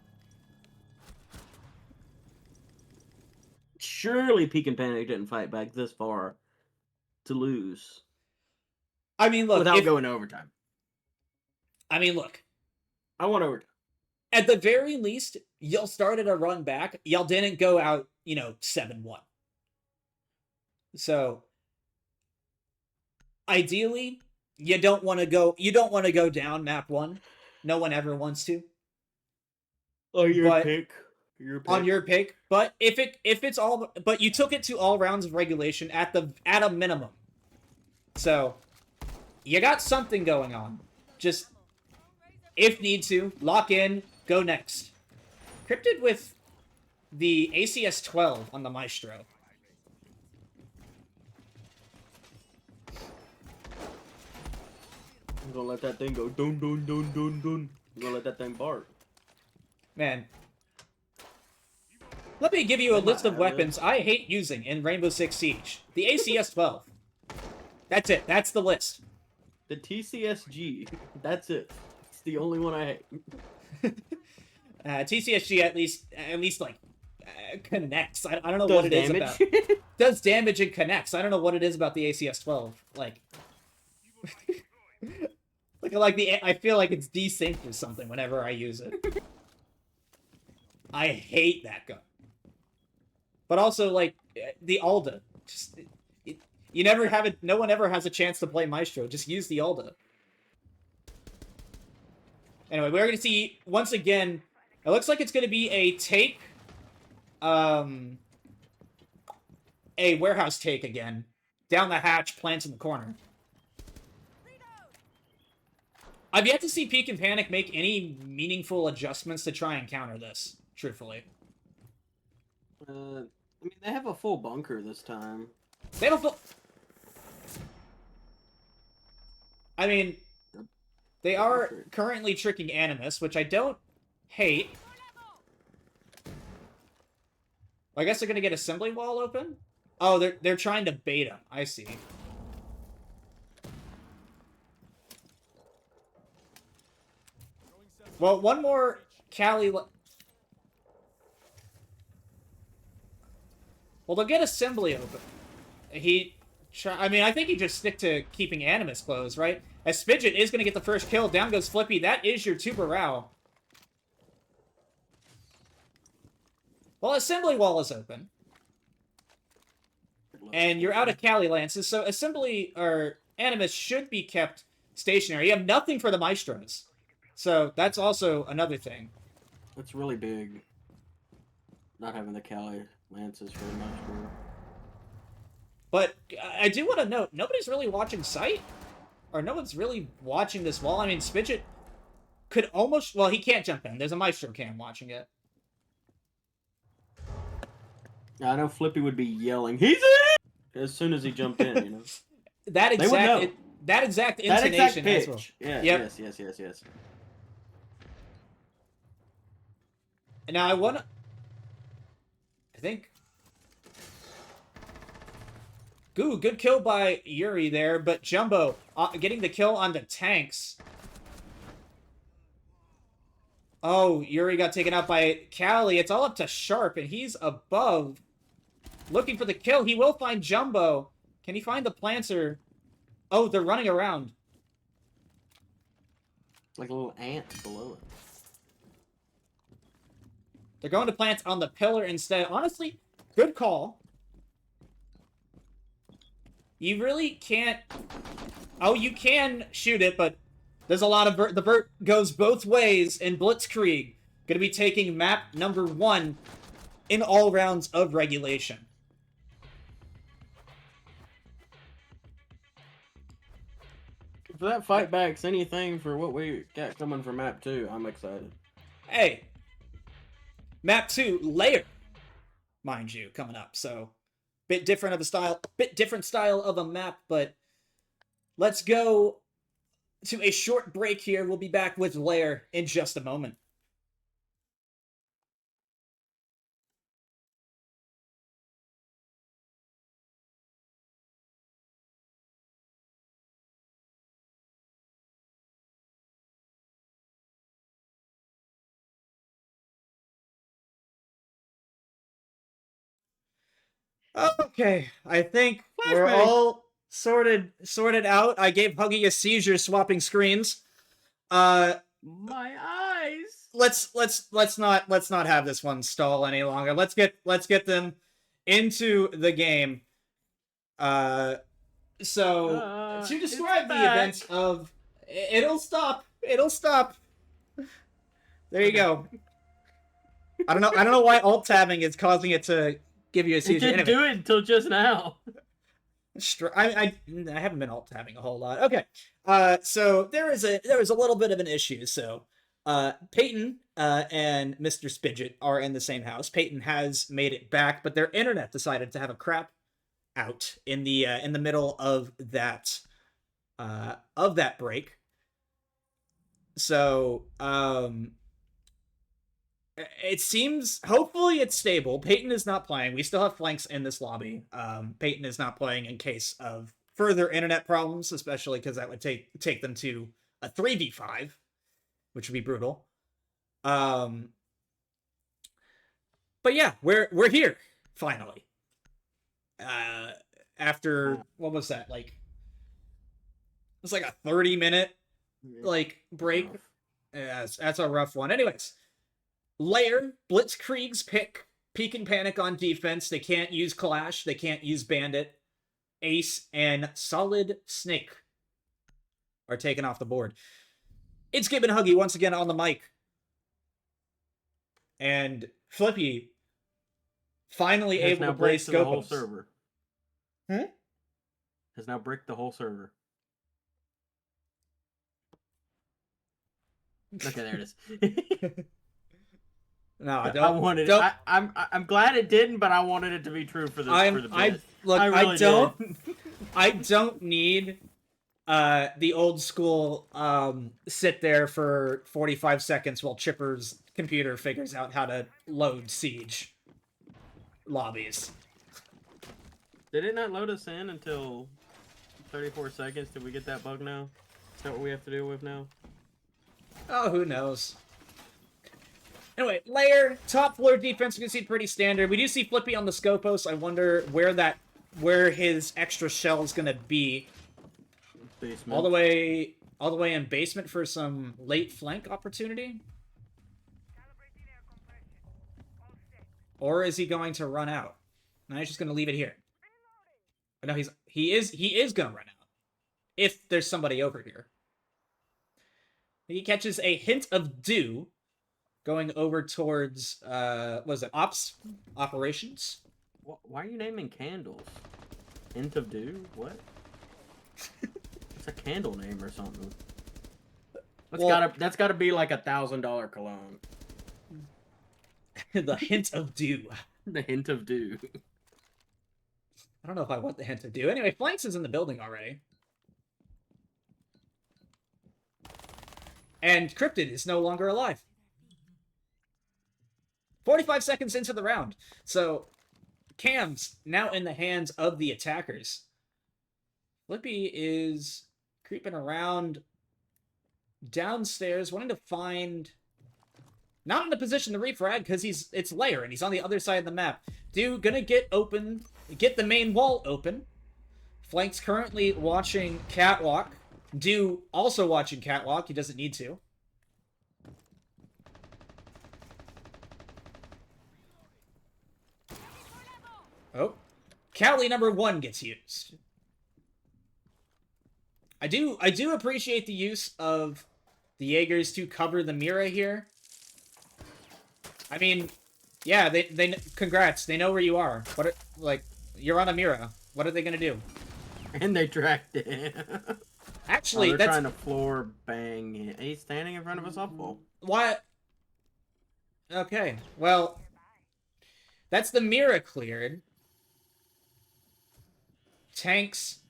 Surely Peek and Panic didn't fight back this far to lose. I mean, look. Without going to overtime. I mean, look. I want overtime. At the very least, y'all started a run back. Y'all didn't go out, you know, 7-1. So, ideally, you don't want to go down map 1. No one ever wants to. Oh, your pick. On your pick, but but you took it to all rounds of regulation at a minimum. So, you got something going on. Just, if need to, lock in, go next. Cryptid with the ACS 12 on the Maestro. I'm gonna let that thing go dun dun dun dun dun. I'm gonna let that thing bark. Man. Let me give you a list of weapons I hate using in Rainbow Six Siege. The ACS 12. That's it. That's the list. The TCSG. That's it. It's the only one I hate. TCSG at least like connects. I don't know Does what it damage. is about. Does damage and connects. I don't know what it is about the ACS-12. Like, I feel like it's desynced or something whenever I use it. I hate that gun. But also, like, the Alda. Just, you never have it. No one ever has a chance to play Maestro. Just use the Alda. Anyway, we're going to see, once again, it looks like it's going to be a take, a warehouse take again. Down the hatch, plants in the corner. I've yet to see Peek and Panic make any meaningful adjustments to try and counter this, truthfully. I mean, they have a full bunker this time. They have a full... I mean, they are currently tricking Animus, which I don't hate. I guess they're going to get assembly wall open? Oh, they're trying to bait him. I see. Well, one more Cali... Well, they'll get assembly open. I mean, I think he just stick to keeping Animus closed, right? As Spidget is going to get the first kill. Down goes Flippy. That is your Tubarao. Well, assembly wall is open. And you're out of Cali Lances, so assembly, or Animus should be kept stationary. You have nothing for the Maestros. So that's also another thing. It's really big. Not having the Cali Lances for the Maestro. But I do want to note, nobody's really watching sight. Or no one's really watching this wall. I mean, Spidget could almost... Well, he can't jump in. There's a Maestro cam watching it. I know Flippy would be yelling, "He's in!" as soon as he jumped in, you know. that exact intonation pitch. as well. Yeah, yep. Yes. Now I think... Good kill by Yuri there, but Jumbo getting the kill on the tanks. Oh, Yuri got taken out by Cali. It's all up to Sharp, and he's above. Looking for the kill. He will find Jumbo. Can he find the Planter? Oh, they're running around. Like a little ant below it. They're going to plant on the pillar instead. Honestly, good call. You really can't... Oh, you can shoot it, but there's a lot of vert. The vert goes both ways in Blitzkrieg. Going to be taking map number 1 in all rounds of regulation. If that fight back's anything for what we got coming for map 2, I'm excited. Hey, map 2, layer, mind you, coming up. So, bit different style of a map, but let's go to a short break here. We'll be back with layer in just a moment. Okay, I think we're all sorted out. I gave Huggy a seizure swapping screens. My eyes. Let's not have this one stall any longer. Let's get them into the game. To describe the events of it'll stop. There you go. I don't know why alt tabbing is causing it to give you a seizure. It didn't do it until just now. I haven't been alt tabbing a whole lot. Okay, so there was a little bit of an issue. So Peyton and Mr. Spidget are in the same house. Peyton has made it back, but their internet decided to have a crap out in the middle of that break. So it seems, hopefully it's stable. Peyton is not playing. We still have flanks in this lobby. Peyton is not playing in case of further internet problems, especially because that would take them to a 3v5, which would be brutal. But yeah, we're here finally. After what was that, like? It was like a 30-minute like break. Yeah, that's a rough one. Anyways, Lair, Blitzkrieg's peek and panic on defense. They can't use Clash. They can't use Bandit. Ace and Solid Snake are taken off the board. It's Gabe and Huggy once again on the mic. And Flippy finally able to play Scopus. The whole server. Hmm? Has now bricked the whole server. Okay, there it is. No, I don't. I wanted it. I'm glad it didn't, but I wanted it to be true for the bit. I don't need the old school sit there for 45 seconds while Chipper's computer figures out how to load Siege lobbies. Did it not load us in until 34 seconds? Did we get that bug now? Is that what we have to deal with now? Oh, who knows? Anyway, Lair, top floor defense, you can see pretty standard. We do see Flippy on the Scopus. I wonder where his extra shell is gonna be. Basement. All the way in basement for some late flank opportunity. Or is he going to run out? No, he's just gonna leave it here. But no, he is gonna run out. If there's somebody over here. He catches a hint of dew going over towards, what is it, operations? Why are you naming candles? Hint of dew? What? It's a candle name or something. That's gotta be like $1,000 cologne. The hint of dew. The hint of dew. I don't know if I want the hint of dew. Anyway, Flanks is in the building already. And Cryptid is no longer alive. 45 seconds into the round. So, Cam's now in the hands of the attackers. Flippy is creeping around downstairs, wanting to find... Not in a position to refrag, because it's Lair, and he's on the other side of the map. Dude, gonna get the main wall open. Flank's currently watching Catwalk. Dew also watching Catwalk. He doesn't need to. Oh. Cali #1 gets used. I do appreciate the use of the Jaegers to cover the Mira here. I mean, yeah, they congrats. They know where you are. You're on a Mira. What are they gonna do? And they tracked it. Actually, they're trying to floor bang. He's standing in front of us awful. What? Okay, well, that's the Mira cleared. Tanks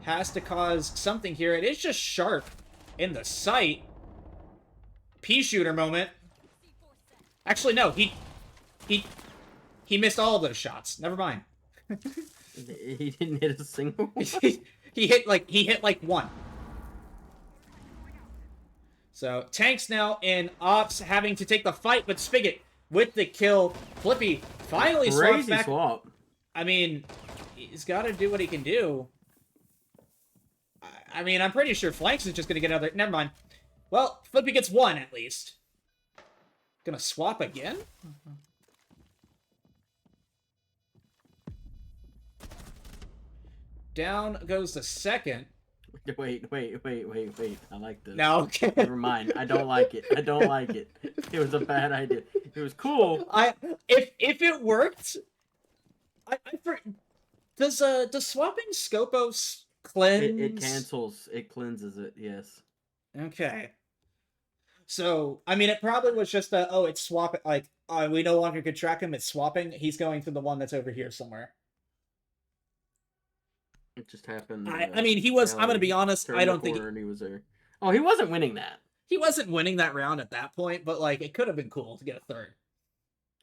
has to cause something here. It is just sharp in the sight. Pea shooter moment. Actually, no, he missed all of those shots. Never mind. He didn't hit a single one. He hit like one. So Tank's now in ops, having to take the fight, but Spigot with the kill. Flippy finally swaps back. Swap. I mean, he's got to do what he can do. I mean, I'm pretty sure Flanks is just gonna get another. Never mind. Well, Flippy gets one at least. Gonna swap again? Down goes the second. Wait. I like this. No, okay. Never mind. I don't like it. It was a bad idea. It was cool. If it worked, does swapping Scopus cleanse? It cancels. It cleanses it. Yes. Okay. So I mean, it probably was just it's swapping. Like we no longer could track him. It's swapping. He's going to the one that's over here somewhere. It just happened. I mean, he was. I'm gonna be honest. I don't think he was there. Oh, he wasn't winning that. He wasn't winning that round at that point, but like it could have been cool to get a third.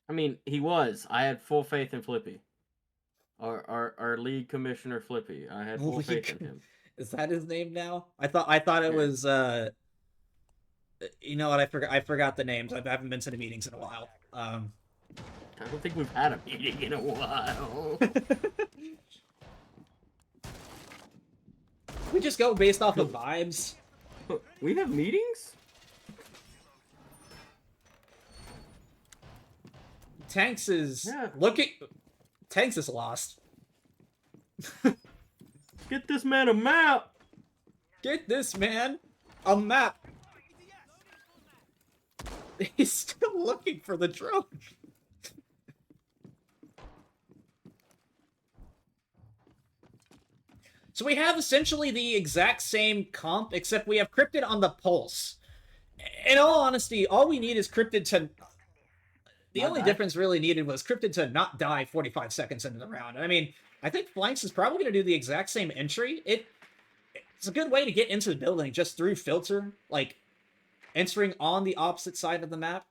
I mean, he was. I had full faith in Flippy. Our league commissioner Flippy. I had full faith in him. Is that his name now? I thought it was you know what, I forgot the names. I haven't been to the meetings in a while. I don't think we've had a meeting in a while. We just go based off of vibes. We have meetings? Tanks is Tanks is lost. Get this man a map. Get this man a map. He's still looking for the drone. So we have essentially the exact same comp, except we have Cryptid on the pulse. In all honesty, all we need is Cryptid to... The only difference really needed was Cryptid to not die 45 seconds into the round. I mean, I think Flanks is probably going to do the exact same entry. It's a good way to get into the building just through filter, like entering on the opposite side of the map.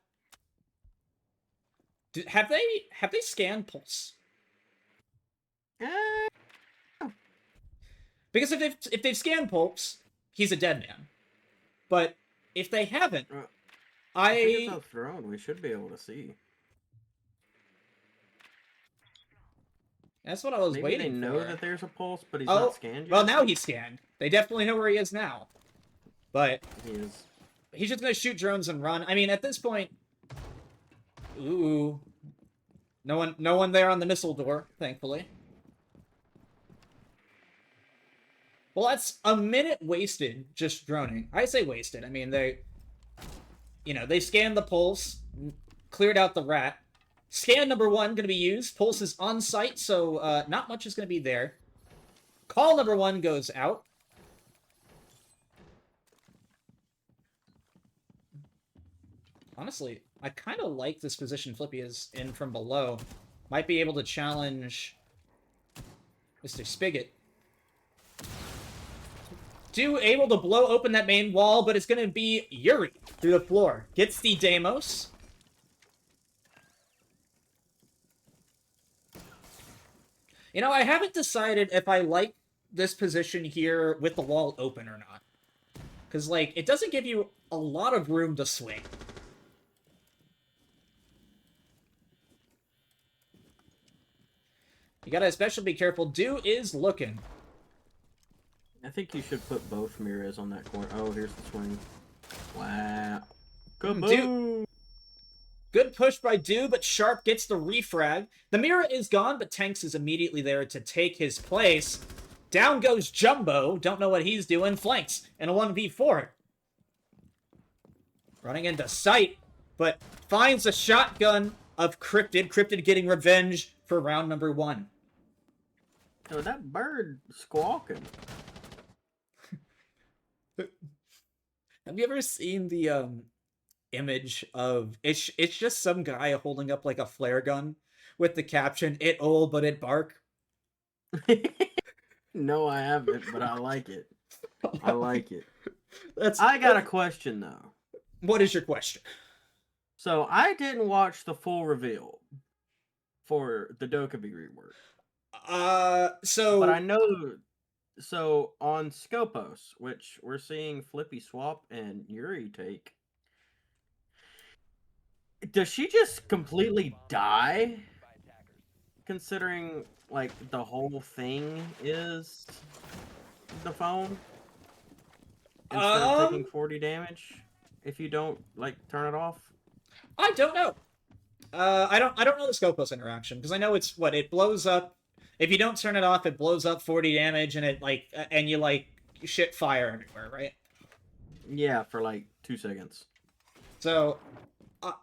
Have they scanned pulse? Because if they've scanned pulse, he's a dead man. But if they haven't, I think it's a throne. We should be able to see. That's what I was waiting for. Maybe they know that there's a pulse, but he's not scanned yet. Well, now he's scanned. They definitely know where he is now. But he's just going to shoot drones and run. I mean, at this point... Ooh. No one there on the missile door, thankfully. Well, that's a minute wasted just droning. I say wasted. I mean, they scanned the pulse, cleared out the rat. Scan number 1 going to be used. Pulse is on site, so not much is going to be there. Call number 1 goes out. Honestly, I kind of like this position Flippy is in from below. Might be able to challenge Mr. Spigot. Able to blow open that main wall, but it's going to be Yuri through the floor. Gets the Deimos. You know, I haven't decided if I like this position here with the wall open or not. Because, like, it doesn't give you a lot of room to swing. You gotta especially be careful. Do is looking. I think you should put both mirrors on that corner. Oh, here's the swing. Wow. Kaboom! Good push by Do, but Sharp gets the refrag. The mirror is gone, but Tanks is immediately there to take his place. Down goes Jumbo. Don't know what he's doing. Flanks in a 1v4. Running into sight, but finds a shotgun of Cryptid. Cryptid getting revenge for round number 1. Oh, that bird squawking. Have you ever seen the image of it's just some guy holding up like a flare gun with the caption "It old but it bark"? No, I haven't, but I like it. I like it. I got a question though. What is your question? So I didn't watch the full reveal for the Dokkaebi rework. But I know. So on Scopos, which we're seeing Flippy swap and Yuri take, does she just completely die? Considering like the whole thing is the phone instead of taking 40 damage if you don't like turn it off. I don't know. I don't know the Scopos interaction because I know it's what it blows up. If you don't turn it off, it blows up 40 damage, and it and you shit fire everywhere, right? Yeah, for like 2 seconds. So,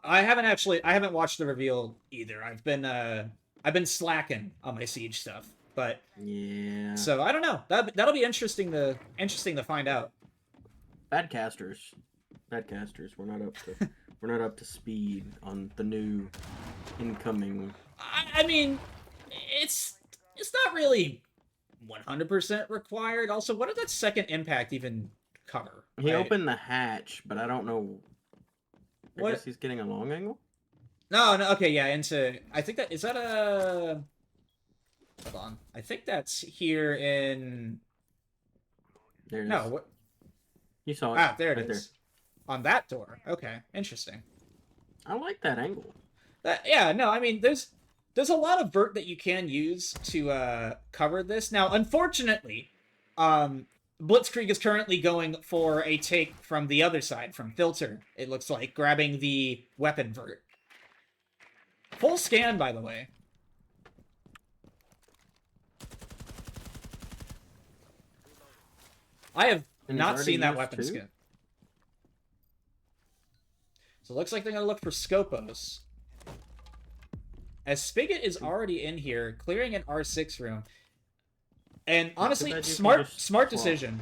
I haven't watched the reveal either. I've been slacking on my Siege stuff, but yeah. So I don't know. That'll be interesting to find out. Bad casters. We're not up to speed on the new incoming. I mean, it's not really 100% required. Also, what did that second impact even cover? He opened the hatch, but I don't know. I guess he's getting a long angle? No, okay, yeah, I think is that Hold on. I think that's here in... There it is. No, what? You saw it. Ah, there it right is. There. On that door. Okay, interesting. I like that angle. Yeah, no, I mean, there's a lot of vert that you can use to cover this. Now, unfortunately, Blitzkrieg is currently going for a take from the other side, from Filter, it looks like, grabbing the weapon vert. Full scan, by the way. I have not seen that weapon skin. So it looks like they're going to look for Scopos. As Spigot is already in here, clearing an R6 room. And honestly, smart decision.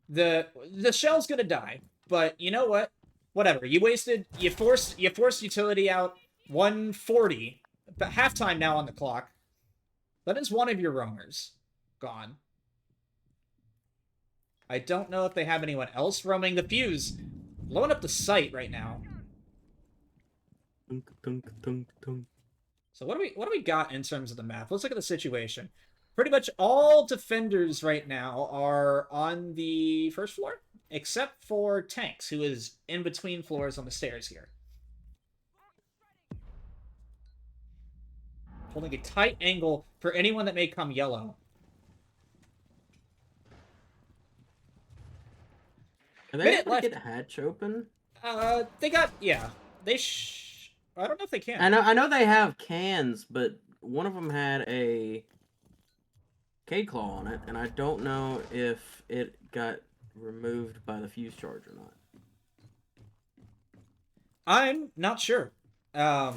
The shell's gonna die, but you know what? Whatever. You forced utility out 140. But halftime now on the clock. That is one of your roamers gone. I don't know if they have anyone else roaming the fuse. Blowing up the site right now. So what do we got in terms of the map? Let's look at the situation. Pretty much all defenders right now are on the first floor, except for Tanks, who is in between floors on the stairs here. Holding a tight angle for anyone that may come yellow. Are they able to get the hatch open? They got, yeah. I don't know if they can. I know they have cans, but one of them had a K-Claw on it, and I don't know if it got removed by the fuse charge or not. I'm not sure. I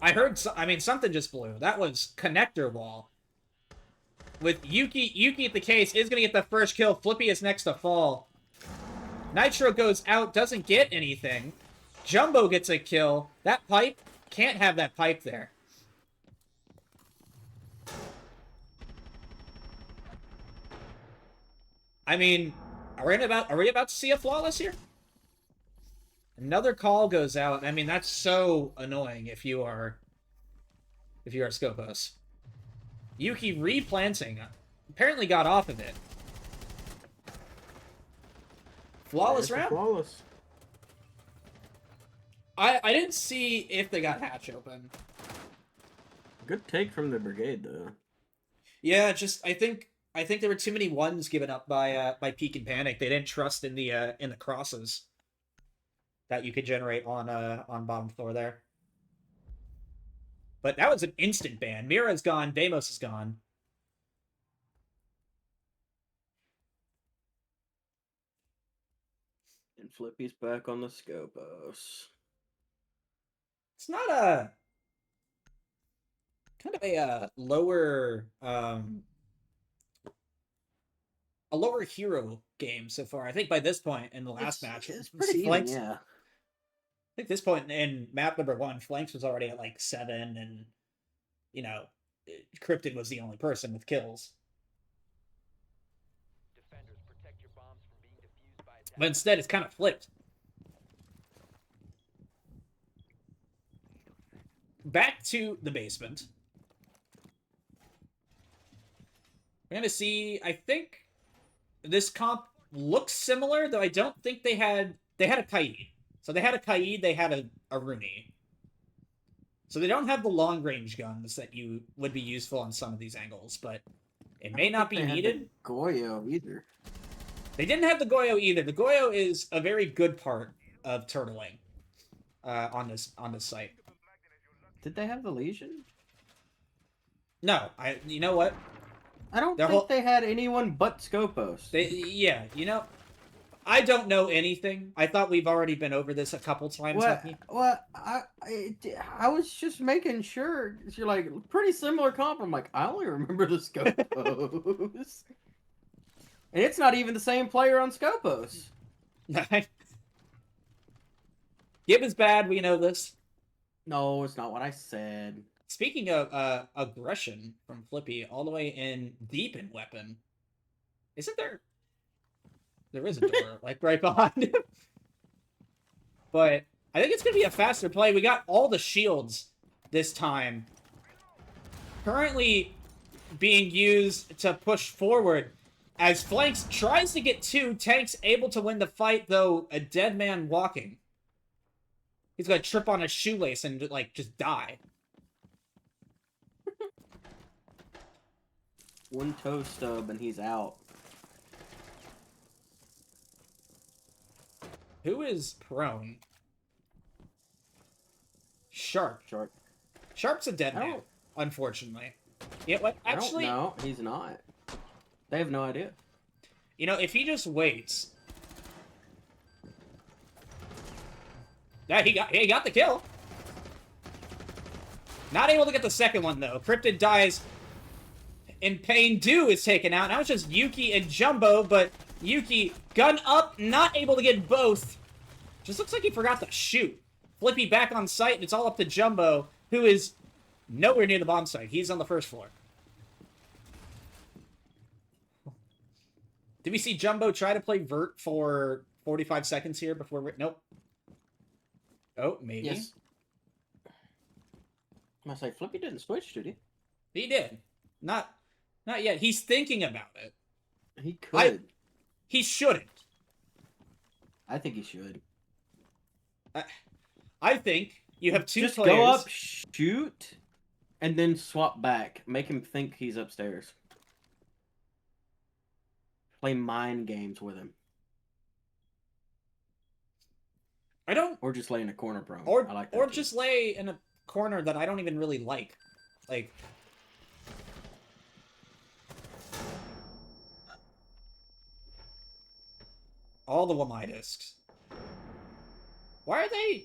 heard, something just blew. That was connector wall. With Yuki at the case, is going to get the first kill. Flippy is next to fall. Nitro goes out, doesn't get anything. Jumbo gets a kill. That pipe, can't have that pipe there. I mean, are we about to see a flawless here? Another call goes out. I mean, that's so annoying if you are Scopos. Yuki replanting. Apparently got off of it. Flawless round. Flawless. I didn't see if they got hatch open. Good take from the brigade though. Yeah, just I think there were too many ones given up by Peek and Panic. They didn't trust in the crosses that you could generate on bottom floor there. But that was an instant ban. Mira's gone, Deimos is gone. And Flippy's back on the Scopos. It's not a kind of a lower hero game so far. I think by this point in the last match, it's pretty even, yeah. I think this point in map number 1, Flanks was already at like 7, and you know, Cryptid was the only person with kills. But instead, it's kind of flipped. Back to the basement. We're gonna see. I think this comp looks similar, though I don't think they had a Kaid. So they had a Kaid, they had a Rooney. So they don't have the long range guns that you would be useful on some of these angles, but it may not be needed. Goyo either. They didn't have the Goyo either. The Goyo is a very good part of turtling on this site. Did they have the Legion? No, you know what? I don't think they had anyone but Scopos. Yeah, you know, I don't know anything. I thought we've already been over this a couple times. Well, I was just making sure. You're like, pretty similar comp. I'm like, I only remember the Scopos. And it's not even the same player on Scopos. Gib is bad, we know this. No, it's not what I said. Speaking of aggression from Flippy, all the way in deep in weapon. Isn't there? There is a door, like, right behind him. But I think it's going to be a faster play. We got all the shields this time. Currently being used to push forward as Flanks tries to get 2. Tank's able to win the fight, though a dead man walking. He's gonna trip on a shoelace and, like, just die. One toe stub and he's out. Who is prone? Sharp. Sharp's a dead man, unfortunately. Yeah, what? Actually, no, he's not. They have no idea. You know, if he just waits. Yeah, he got the kill. Not able to get the second one, though. Cryptid dies in pain. Do is taken out. Now it's just Yuki and Jumbo, but Yuki, gun up, not able to get both. Just looks like he forgot to shoot. Flippy back on site, and it's all up to Jumbo, who is nowhere near the bomb site. He's on the first floor. Did we see Jumbo try to play Vert for 45 seconds here before... Nope. Oh, maybe. Yes. I must say, Flippy didn't switch, did he? He did. Not yet. He's thinking about it. He could. He shouldn't. I think he should. I think you have two Just players. Go up, shoot, and then swap back. Make him think he's upstairs. Play mind games with him. Or just lay in a corner prone. Or, I like that or too. just lay in a corner that I don't even really like. Like... all the Wamai discs. Why are they...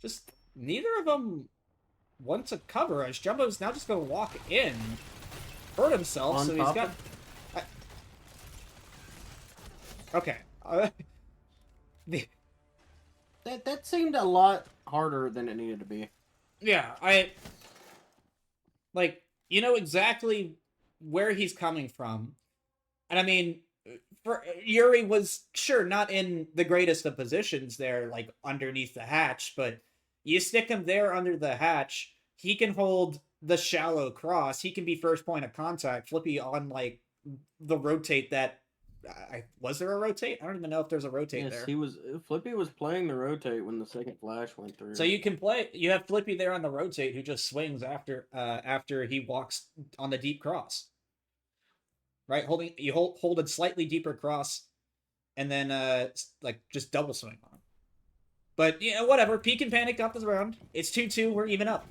just... neither of them want to cover us. Jumbo's now just going to walk in. Hurt himself, On so he's got... Okay. That seemed a lot harder than it needed to be. Yeah, like, you know exactly where he's coming from. And I mean, Yuri was, sure, not in the greatest of positions there, like, underneath the hatch, but you stick him there under the hatch, he can hold the shallow cross, he can be first point of contact, Flippy on, like, the rotate that... was there a rotate? I don't even know if there's a rotate there. Yes, Flippy was playing the rotate when the second flash went through. So you have Flippy there on the rotate who just swings after he walks on the deep cross. Right? You hold a slightly deeper cross and then like just double swing on him. But you know, whatever, Peek and Panic got this round. It's 2-2, we're even up.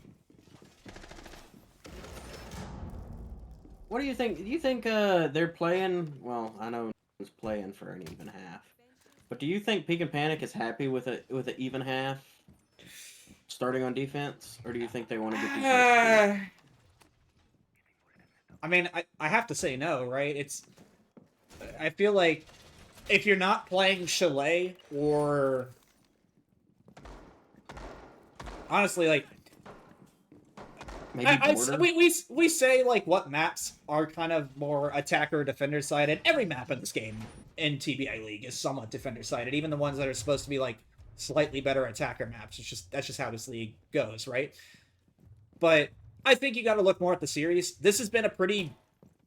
What do you think? Do you think they're playing, well, I know was playing for an even half. But do you think Peek and Panic is happy with an even half starting on defense, or do you think they want to get defense? I mean, I have to say no, right? I feel like if you're not playing Chalet or honestly, like we say like what maps are kind of more attacker defender sided. Every map in this game in TBI League is somewhat defender sided, even the ones that are supposed to be like slightly better attacker maps. That's just how this league goes, right? But I think you got to look more at the series. This has been a pretty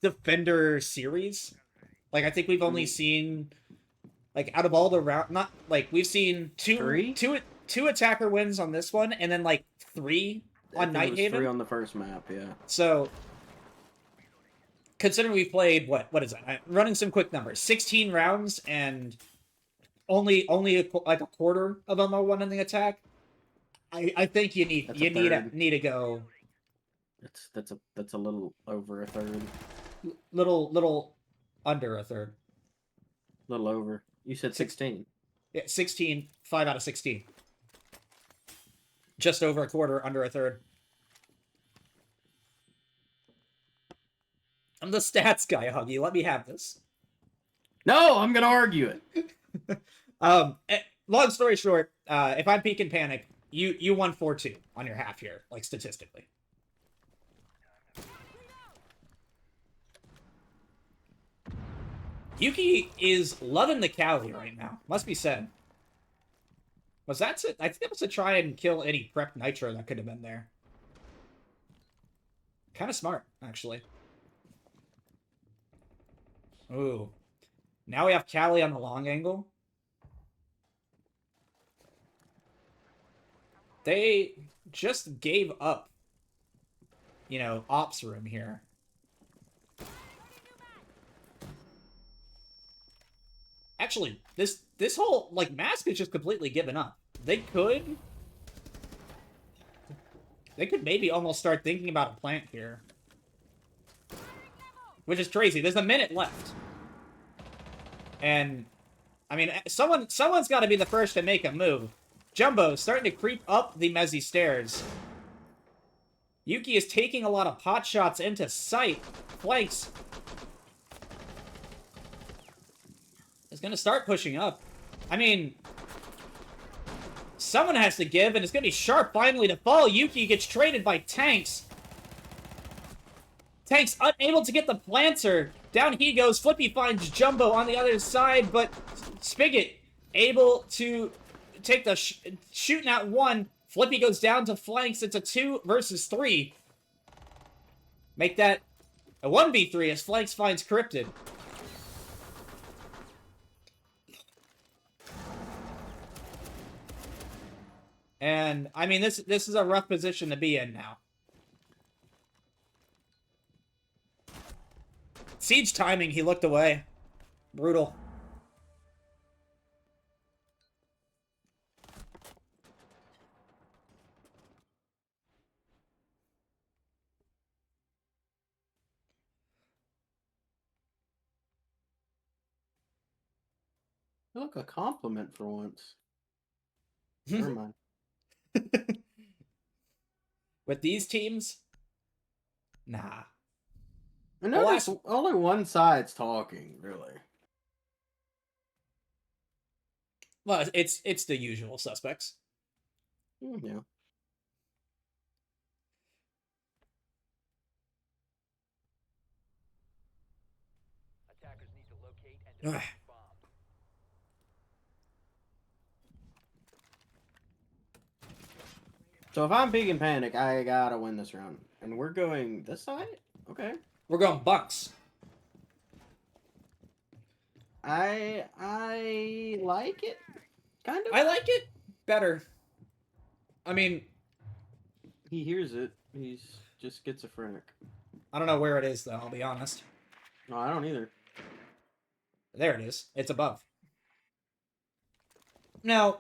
defender series. Like I think we've only seen like out of all the round, not like we've seen two attacker wins on this one, and then like 3 on Nighthaven. 3 on the first map, yeah. So, considering we've played, what is that? I'm running some quick numbers. 16 rounds, and only like a quarter of them are won in the attack. I think you need to go. That's a little over a third. Little under a third. Little over. You said 16. Yeah, 16. 5 out of 16. Just over a quarter, under a third. I'm the stats guy, Huggy. Let me have this. No, I'm gonna argue it. Long story short, if I'm Peek and Panic, you won 4-2 on your half here, like statistically. Yuki is loving the Cali right now. Must be said. Was that to, I think that was to try and kill any prep nitro that could have been there. Kind of smart, actually. Ooh. Now we have Callie on the long angle. They just gave up, you know, ops room here. Actually, this whole, like, Mask is just completely given up. They could maybe almost start thinking about a plant here. Which is crazy. There's a minute left. And, I mean, someone's got to be the first to make a move. Jumbo starting to creep up the Mezzy stairs. Yuki is taking a lot of pot shots into sight. Flanks. Is going to start pushing up. I mean, someone has to give, and it's going to be Sharp finally to fall. Yuki gets traded by Tanks. Tanks unable to get the planter. Down he goes. Flippy finds Jumbo on the other side, but Spigot able to take the shooting at one. Flippy goes down to flanks. It's a 2 versus 3. Make that a 1v3 as Flanks finds Cryptid. And, I mean, this is a rough position to be in now. Siege timing, he looked away. Brutal. Look, a compliment for once. Never mind. With these teams? Nah. I know only one side's talking, really. Well, it's the usual suspects. Yeah. Attackers need to locate and defuse bomb. So if I'm big in panic, I gotta win this round. And we're going this side? Okay. We're going Bucks. I like it. Kind of. I like it better. I mean, he hears it. He's just schizophrenic. I don't know where it is, though, I'll be honest. No, I don't either. There it is. It's above. Now,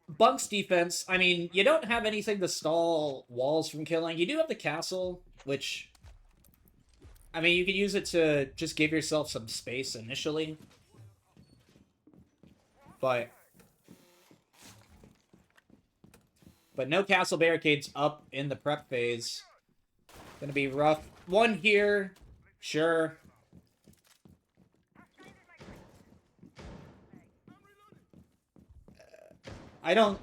Bunk's defense, I mean, you don't have anything to stall walls from killing. You do have the castle, which, I mean, you can use it to just give yourself some space initially. But no castle barricades up in the prep phase. Gonna be rough. One here. Sure. I don't...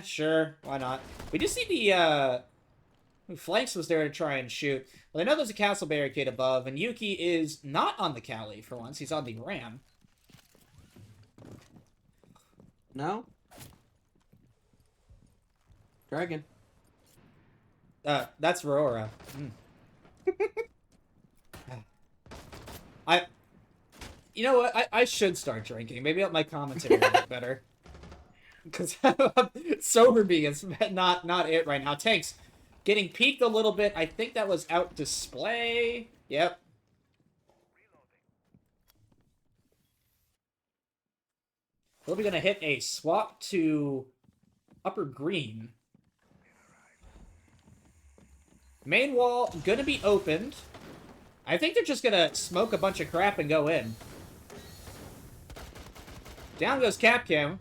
sure. Why not? We just see the, Flanks was there to try and shoot. Well, I know there's a castle barricade above, and Yuki is not on the Cali for once. He's on the Ram. No? Dragon. That's Aurora. You know what? I should start drinking. Maybe my commentary will get better. Because sober being is not it right now. Tanks getting peeked a little bit. I think that was out display. Yep. We're going to hit a swap to upper green. Main wall going to be opened. I think they're just going to smoke a bunch of crap and go in. Down goes Capcom.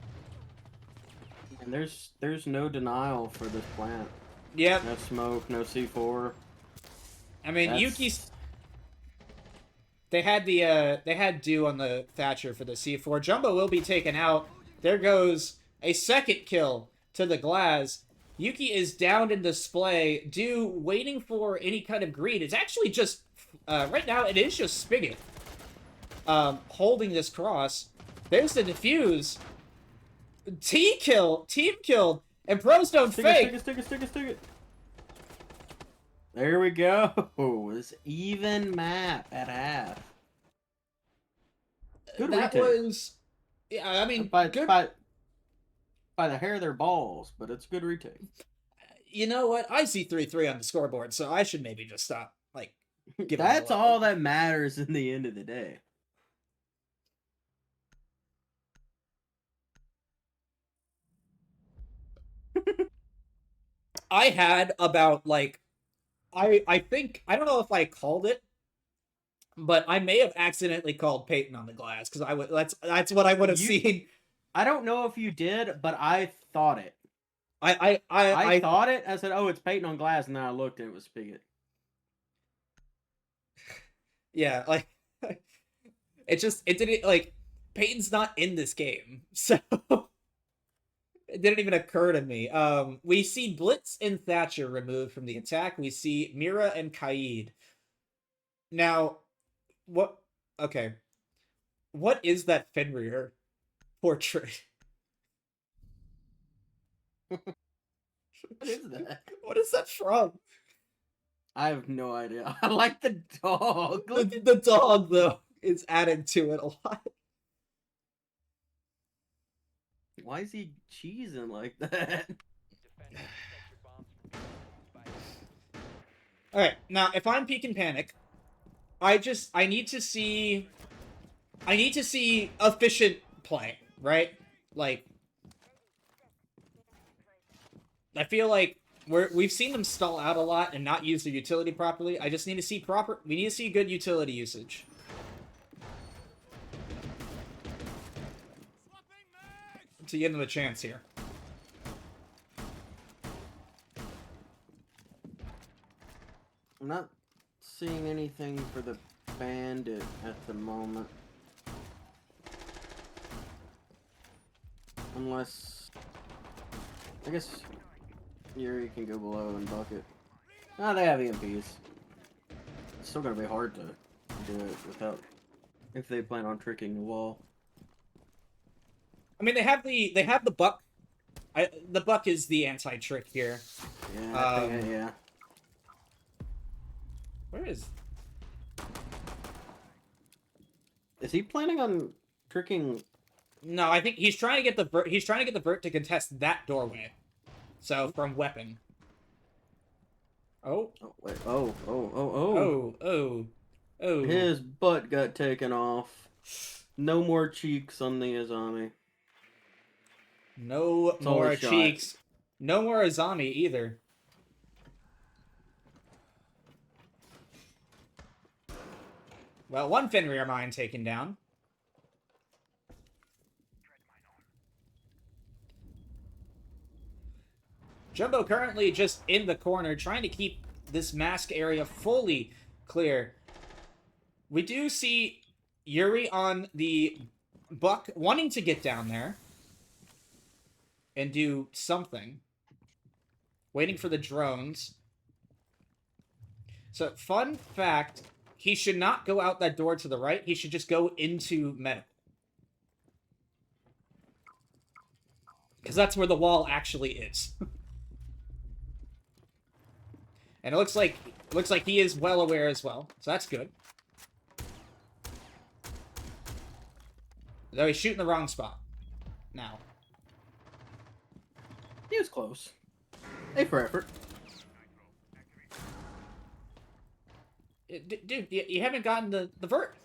And there's no denial for this plant. Yep. No smoke, no C4. I mean, Yuki's... They had Dew on the Thatcher for the C4. Jumbo will be taken out. There goes a second kill to the Glass. Yuki is down in display. Dew waiting for any kind of greed. It's actually just... right now, it is just Spigot holding this cross. There's the defuse. Team killed, and pros don't fake. Stick it. There we go. This even map at half. Good That retake. was, yeah. I mean, by, good. By the hair of their balls, but it's good retake. You know what? I see 3-3 on the scoreboard, so I should maybe just stop. Like, giving That's it up. all that matters in the end of the day. I had about like, I think I don't know if I called it, but I may have accidentally called Peyton on the glass because I would. That's what I would have seen. I don't know if you did, but I thought it. I thought it. I said, "Oh, it's Peyton on glass," and then I looked and it was Spigot. Yeah, like it didn't like Peyton's not in this game, so it didn't even occur to me. We see Blitz and Thatcher removed from the attack. We see Mira and Kaid. Now, what? Okay, what is that Fenrir portrait? What is that? What is that from? I have no idea. I like the dog. The dog, though, is added to it a lot. Why is he cheesing like that? Alright, now, if I'm Peek and Panic, I need to see efficient play, right? Like, I feel like we've seen them stall out a lot and not use their utility properly. I just need to see we need to see good utility usage. To give them a chance here. I'm not seeing anything for the bandit at the moment. Unless, I guess Yuri can go below and bucket. Ah, they have EMPs. It's still gonna be hard to do it without, if they plan on tricking the wall. I mean, they have the buck. The buck is the anti-trick here. Yeah, I think, yeah. Where is? Is he planning on tricking? No, I think he's trying to get the vert. He's trying to get the vert to contest that doorway. So from weapon. Oh. Oh wait. Oh. His butt got taken off. No more cheeks on the Azami. No more cheeks. No more Azami either. Well, one Fenrir mine taken down. Jumbo currently just in the corner, trying to keep this mask area fully clear. We do see Yuri on the buck wanting to get down there and do something. Waiting for the drones. So, fun fact, he should not go out that door to the right. He should just go into medical. Because that's where the wall actually is. And it looks like he is well aware as well. So that's good. Though he's shooting the wrong spot. Now. He was close. A for effort. Dude, you haven't gotten the vert.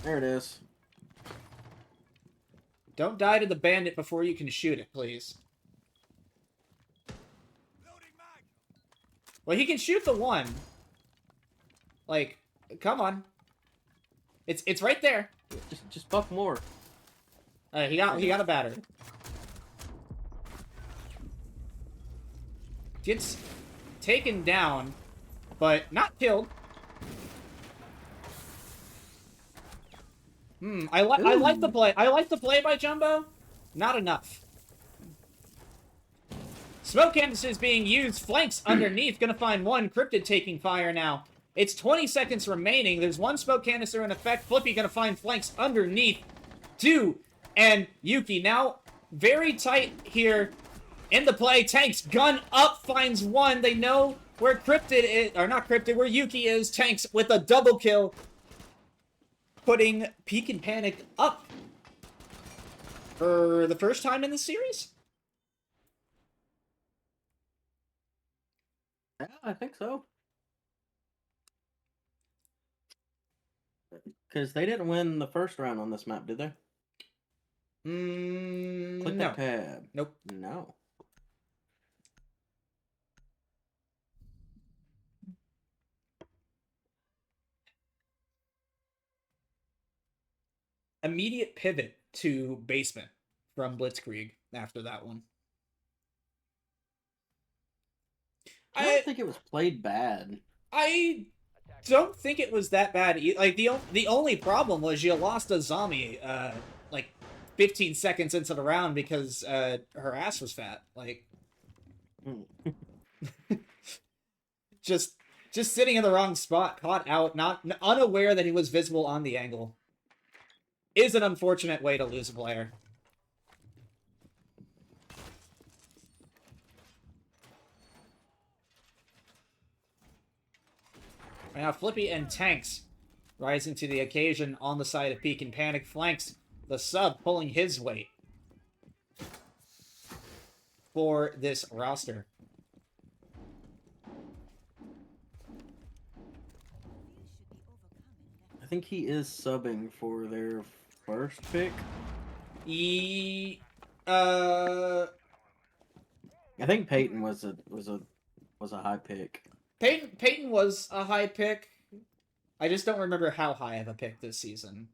There it is. Don't die to the bandit before you can shoot it, please. Well, he can shoot the one. Like, come on. It's right there. Just buck more. He got a batter. Gets taken down, but not killed. I like the play. I like the play by Jumbo. Not enough. Smoke canisters being used. Flanks underneath. Gonna find one. Cryptid taking fire now. It's 20 seconds remaining. There's one smoke canister in effect. Flippy gonna find flanks underneath. 2. And Yuki now very tight here in the play. Tanks gun up, finds one. They know where Cryptid is, or not Cryptid, where Yuki is. Tanks with a double kill, putting Peek and Panic up for the first time in the series. Yeah, I think so. Because they didn't win the first round on this map, did they? Click that tab. Nope. No. Immediate pivot to basement from Blitzkrieg after that one. I don't think it was played bad. I don't think it was that bad. Like the only problem was you lost a zombie like 15 seconds into the round because her ass was fat. Like just sitting in the wrong spot, caught out, not unaware that he was visible on the angle, is an unfortunate way to lose a player. Now Flippy and Tanks rising to the occasion on the side of Peek and Panic. Flanks the sub, pulling his weight for this roster. I think he is subbing for their first pick. I think Peyton was a high pick. Peyton was a high pick. I just don't remember how high of a pick this season.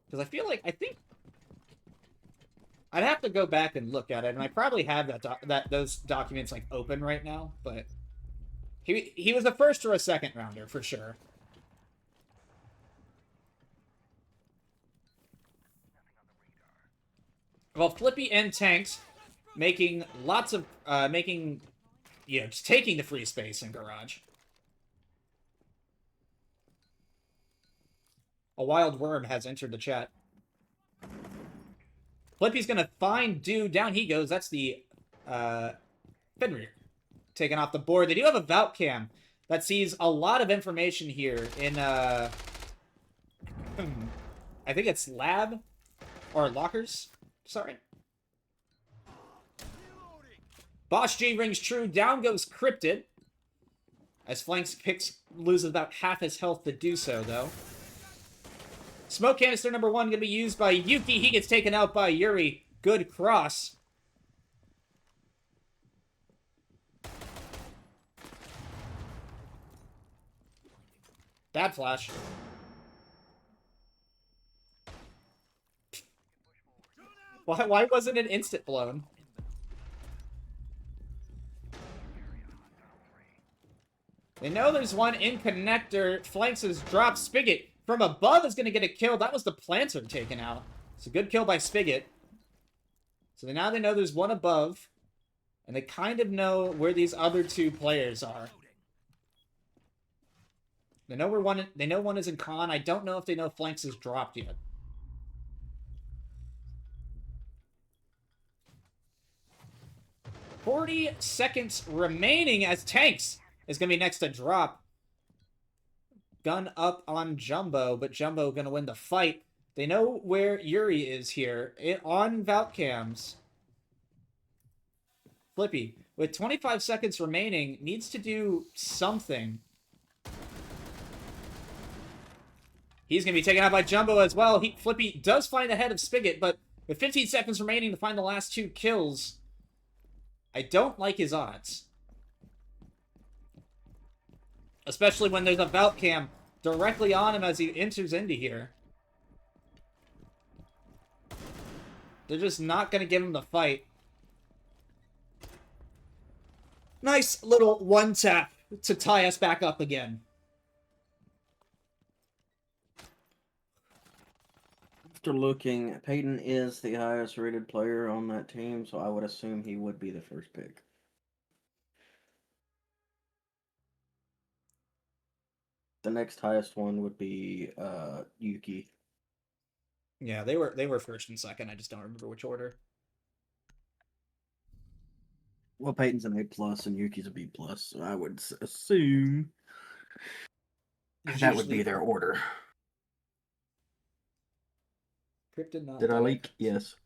Because I think I'd have to go back and look at it, and I probably have those documents like open right now. But he was a first or a second rounder for sure. Well, Flippy and Tanks making lots of just taking the free space in Garage. A wild worm has entered the chat. Flippy's gonna find dude. Down he goes. That's the Fenrir taken off the board. They do have a Vault Cam that sees a lot of information here in I think it's lab or lockers. Sorry. Boss G rings true. Down goes Cryptid. As Flanks loses about half his health to do so, though. Smoke canister number 1 going to be used by Yuki. He gets taken out by Yuri. Good cross. Bad flash. Why wasn't it instant blown? They know there's one in connector. Flanks has dropped. Spigot from above is going to get a kill. That was the planter taken out. It's a good kill by Spigot. So now they know there's one above. And they kind of know where these other two players are. They know where one is in con. I don't know if they know Flanks has dropped yet. "40 seconds remaining as Tanks is going to be next to drop. Gun up on Jumbo, but Jumbo going to win the fight. They know where Yuri is here on Vault Cams. Flippy, with 25 seconds remaining, needs to do something. He's going to be taken out by Jumbo as well. Flippy does find the head of Spigot, but with 15 seconds remaining to find the last 2 kills, I don't like his odds. Especially when there's a Vault Cam directly on him as he enters into here. They're just not going to give him the fight. Nice little one tap to tie us back up again. After looking, Peyton is the highest rated player on that team, so I would assume he would be the first pick. The next highest one would be Yuki. Yeah, they were first and second. I just don't remember which order. Well, Peyton's an A+, and Yuki's a B+, so I would assume that would be their order. Cryptid not Did I dead. leak? Yes.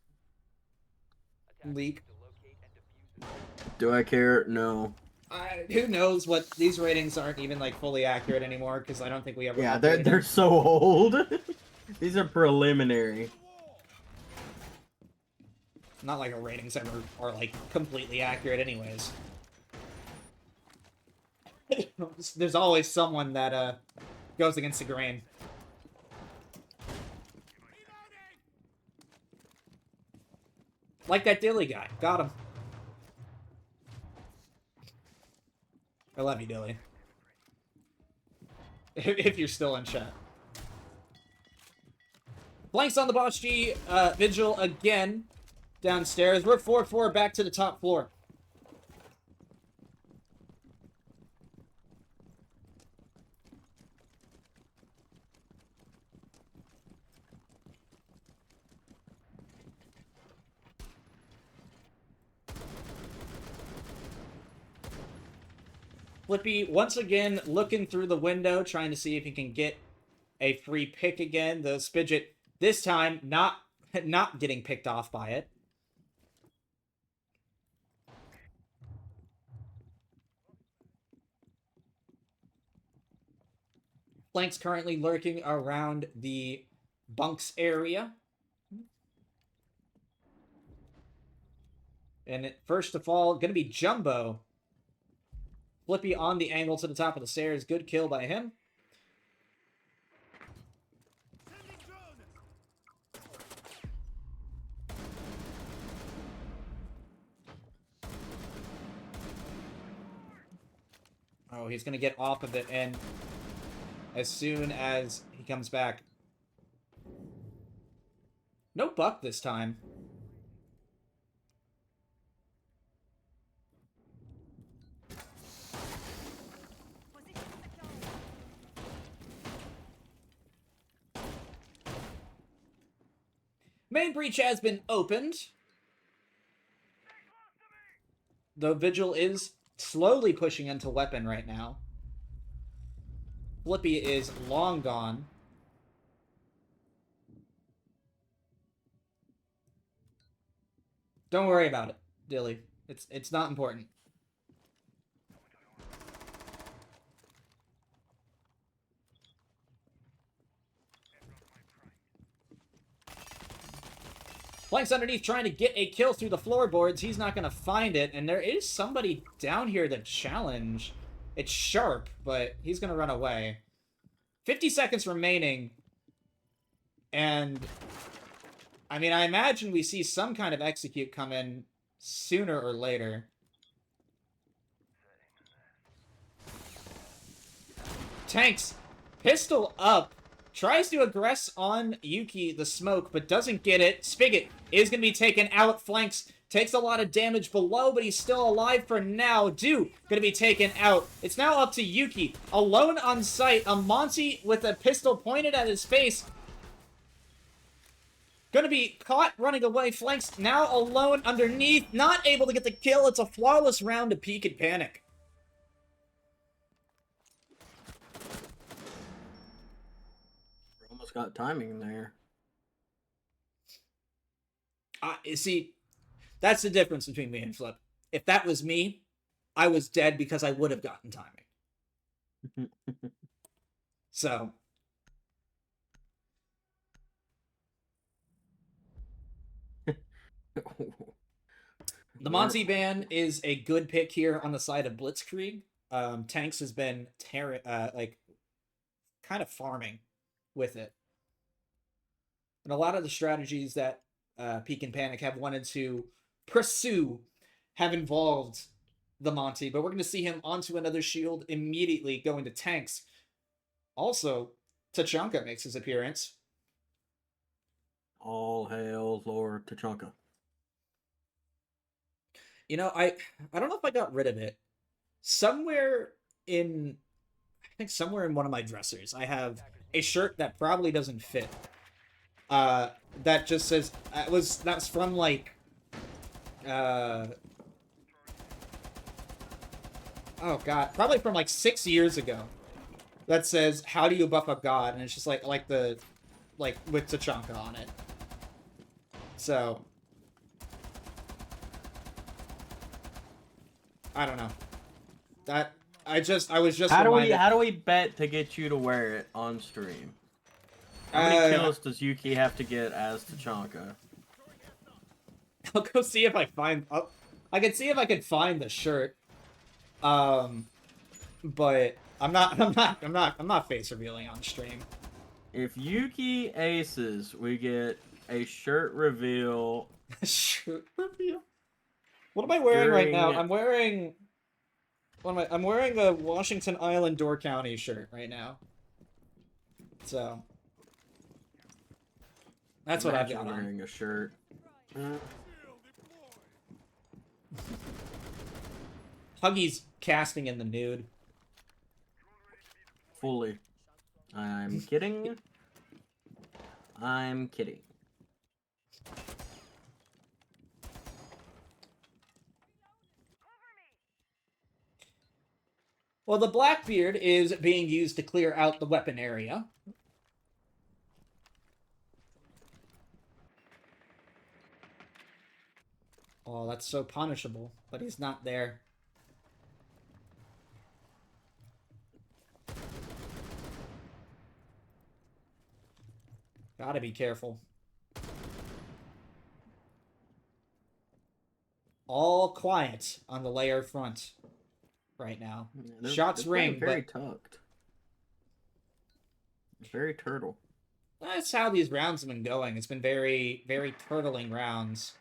Leak. Do I care? No. Who knows what these ratings aren't even like fully accurate anymore because I don't think we ever. Yeah, they're so old. These are preliminary. Not like our ratings ever are like completely accurate, anyways. There's always someone that goes against the grain. Like that Dilly guy. Got him. I love you, Dilly. If you're still in chat. Blanks on the Boss G. Vigil again. Downstairs. We're 4-4 back to the top floor. Flippy, once again, looking through the window, trying to see if he can get a free pick again. The Spidget, this time, not getting picked off by it. Flank's currently lurking around the bunks area. And first of all, going to be Jumbo. Flippy on the angle to the top of the stairs. Good kill by him. Oh, he's going to get off of it, and as soon as he comes back... No buck this time. Main breach has been opened. The Vigil is slowly pushing into weapon right now. Flippy is long gone. Don't worry about it, Dilly. It's not important. Flank's underneath trying to get a kill through the floorboards. He's not going to find it. And there is somebody down here to challenge. It's Sharp, but he's going to run away. 50 seconds remaining. And, I mean, I imagine we see some kind of execute come in sooner or later. Tanks, pistol up. Tries to aggress on Yuki, the smoke, but doesn't get it. Spigot is going to be taken out. Flanks takes a lot of damage below, but he's still alive for now. Do going to be taken out. It's now up to Yuki. Alone on site. A Monty with a pistol pointed at his face. Going to be caught running away. Flanks now alone underneath. Not able to get the kill. It's a flawless round to Peek and Panic. Almost got timing there. See, that's the difference between me and Flip. If that was me, I was dead because I would have gotten timing. So. The Monty ban is a good pick here on the side of Blitzkrieg. Tanks has been kind of farming with it. And a lot of the strategies that Peek and Panic have wanted to pursue have involved the Monty, but we're going to see him onto another shield immediately going to Tanks. Also, Tachanka makes his appearance. All hail Lord Tachanka. You know, I don't know if I got rid of it. Somewhere in... think somewhere in one of my dressers, I have a shirt that probably doesn't fit. That just says that's from like oh god, probably from like 6 years ago. That says, "How do you buff a god?" And it's just like with Tachanka on it. So I don't know. I was just How reminded. do we bet to get you to wear it on stream? How many kills does Yuki have to get as Tachanka? I'll go see if I find. I can see if I can find the shirt. But I'm not face revealing on stream. If Yuki aces, we get a shirt reveal. Shirt reveal. What am I wearing right now? During- I'm wearing. What am I? I'm wearing a Washington Island Door County shirt right now. So that's what I've got on. Wearing a shirt. Huggy's casting in the nude. Fully. I'm kidding. I'm kidding. Well, the Blackbeard is being used to clear out the weapon area. Oh, that's so punishable, but he's not there. Gotta be careful. All quiet on the layer front right now. Yeah, Shots ring, very but tucked. Very turtle. that's how these rounds have been going. It's been very, very turtling rounds.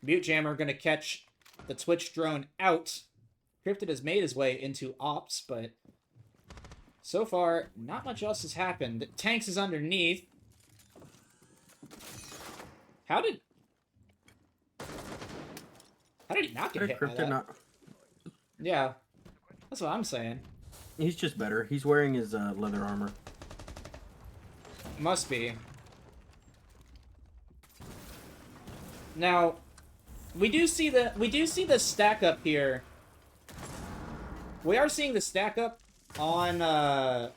Mute Jammer gonna catch the Twitch drone out. Cryptid has made his way into ops, but so far, not much else has happened. Tanks is underneath. How did he not get hit by that? Yeah, that's what I'm saying. He's just better. He's wearing his leather armor. Must be. Now, we do see the stack up here. We are seeing the stack up on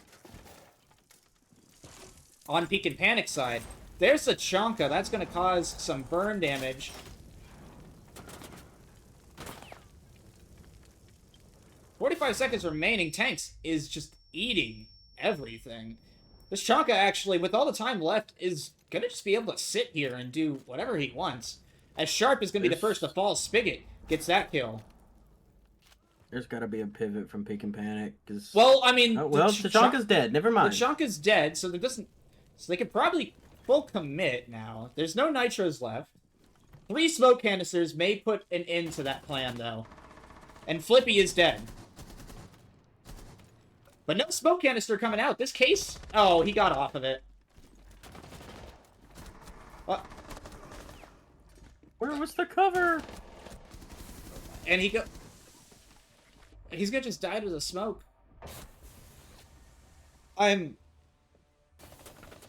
Peek and Panic side. There's a Tachanka. That's going to cause some burn damage. "45 seconds remaining." Tanks is just eating everything. This Tachanka, actually, with all the time left, is going to just be able to sit here and do whatever he wants. As Sharp is going to be the first to fall. Spigot gets that kill. There's got to be a pivot from Peek and Panic. Cause... Well, I mean... Oh, well, Tachanka's dead. Never mind. Tachanka's dead, so there doesn't... So they could probably full commit now. There's no nitros left. 3 smoke canisters may put an end to that plan, though. And Flippy is dead. But no smoke canister coming out. This case... Oh, he got off of it. What? Where was the cover? And he's gonna just die to the smoke.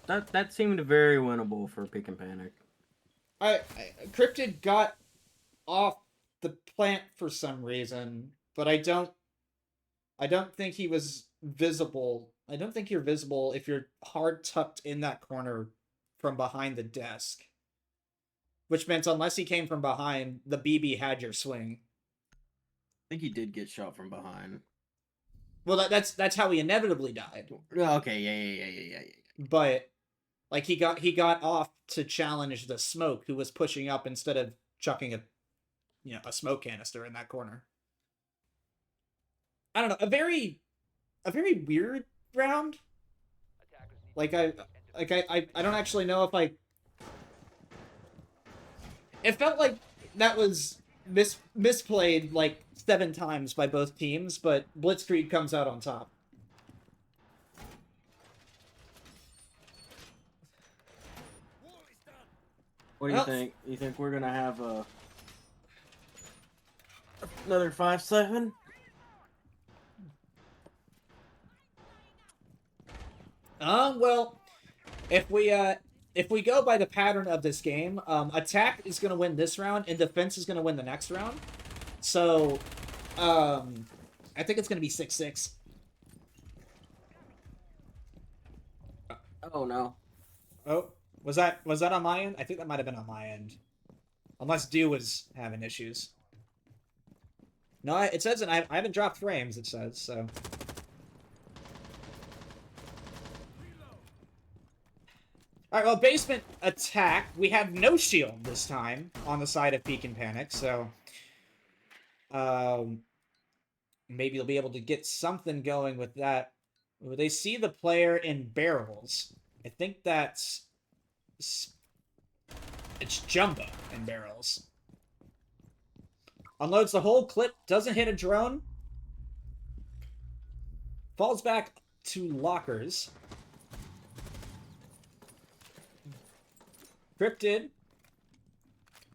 That seemed very winnable for Peek and Panic. Cryptid got off the plant for some reason, but I don't think he was visible. I don't think you're visible if you're hard tucked in that corner from behind the desk. Which meant unless he came from behind, the BB had your swing. I think he did get shot from behind. Well, that's how he inevitably died. Okay, yeah. But like he got off to challenge the smoke who was pushing up instead of chucking a smoke canister in that corner. I don't know, a very weird round. Like I don't actually know if it felt like that was misplayed like 7 times by both teams, but Blitzkrieg comes out on top. What do you think? You think we're gonna have another 5-7? Well, if we go by the pattern of this game, attack is gonna win this round, and defense is gonna win the next round. So, I think it's gonna be 6-6. Oh no. Oh, was that on my end? I think that might have been on my end. Unless Dew was having issues. No, it says, and I haven't dropped frames, it says, so. Alright, well, basement attack. We have no shield this time on the side of Peek and Panic, so. Maybe they'll be able to get something going with that. They see the player in barrels. I think that's... It's Jumbo in barrels. Unloads the whole clip, doesn't hit a drone. Falls back to lockers. Cryptid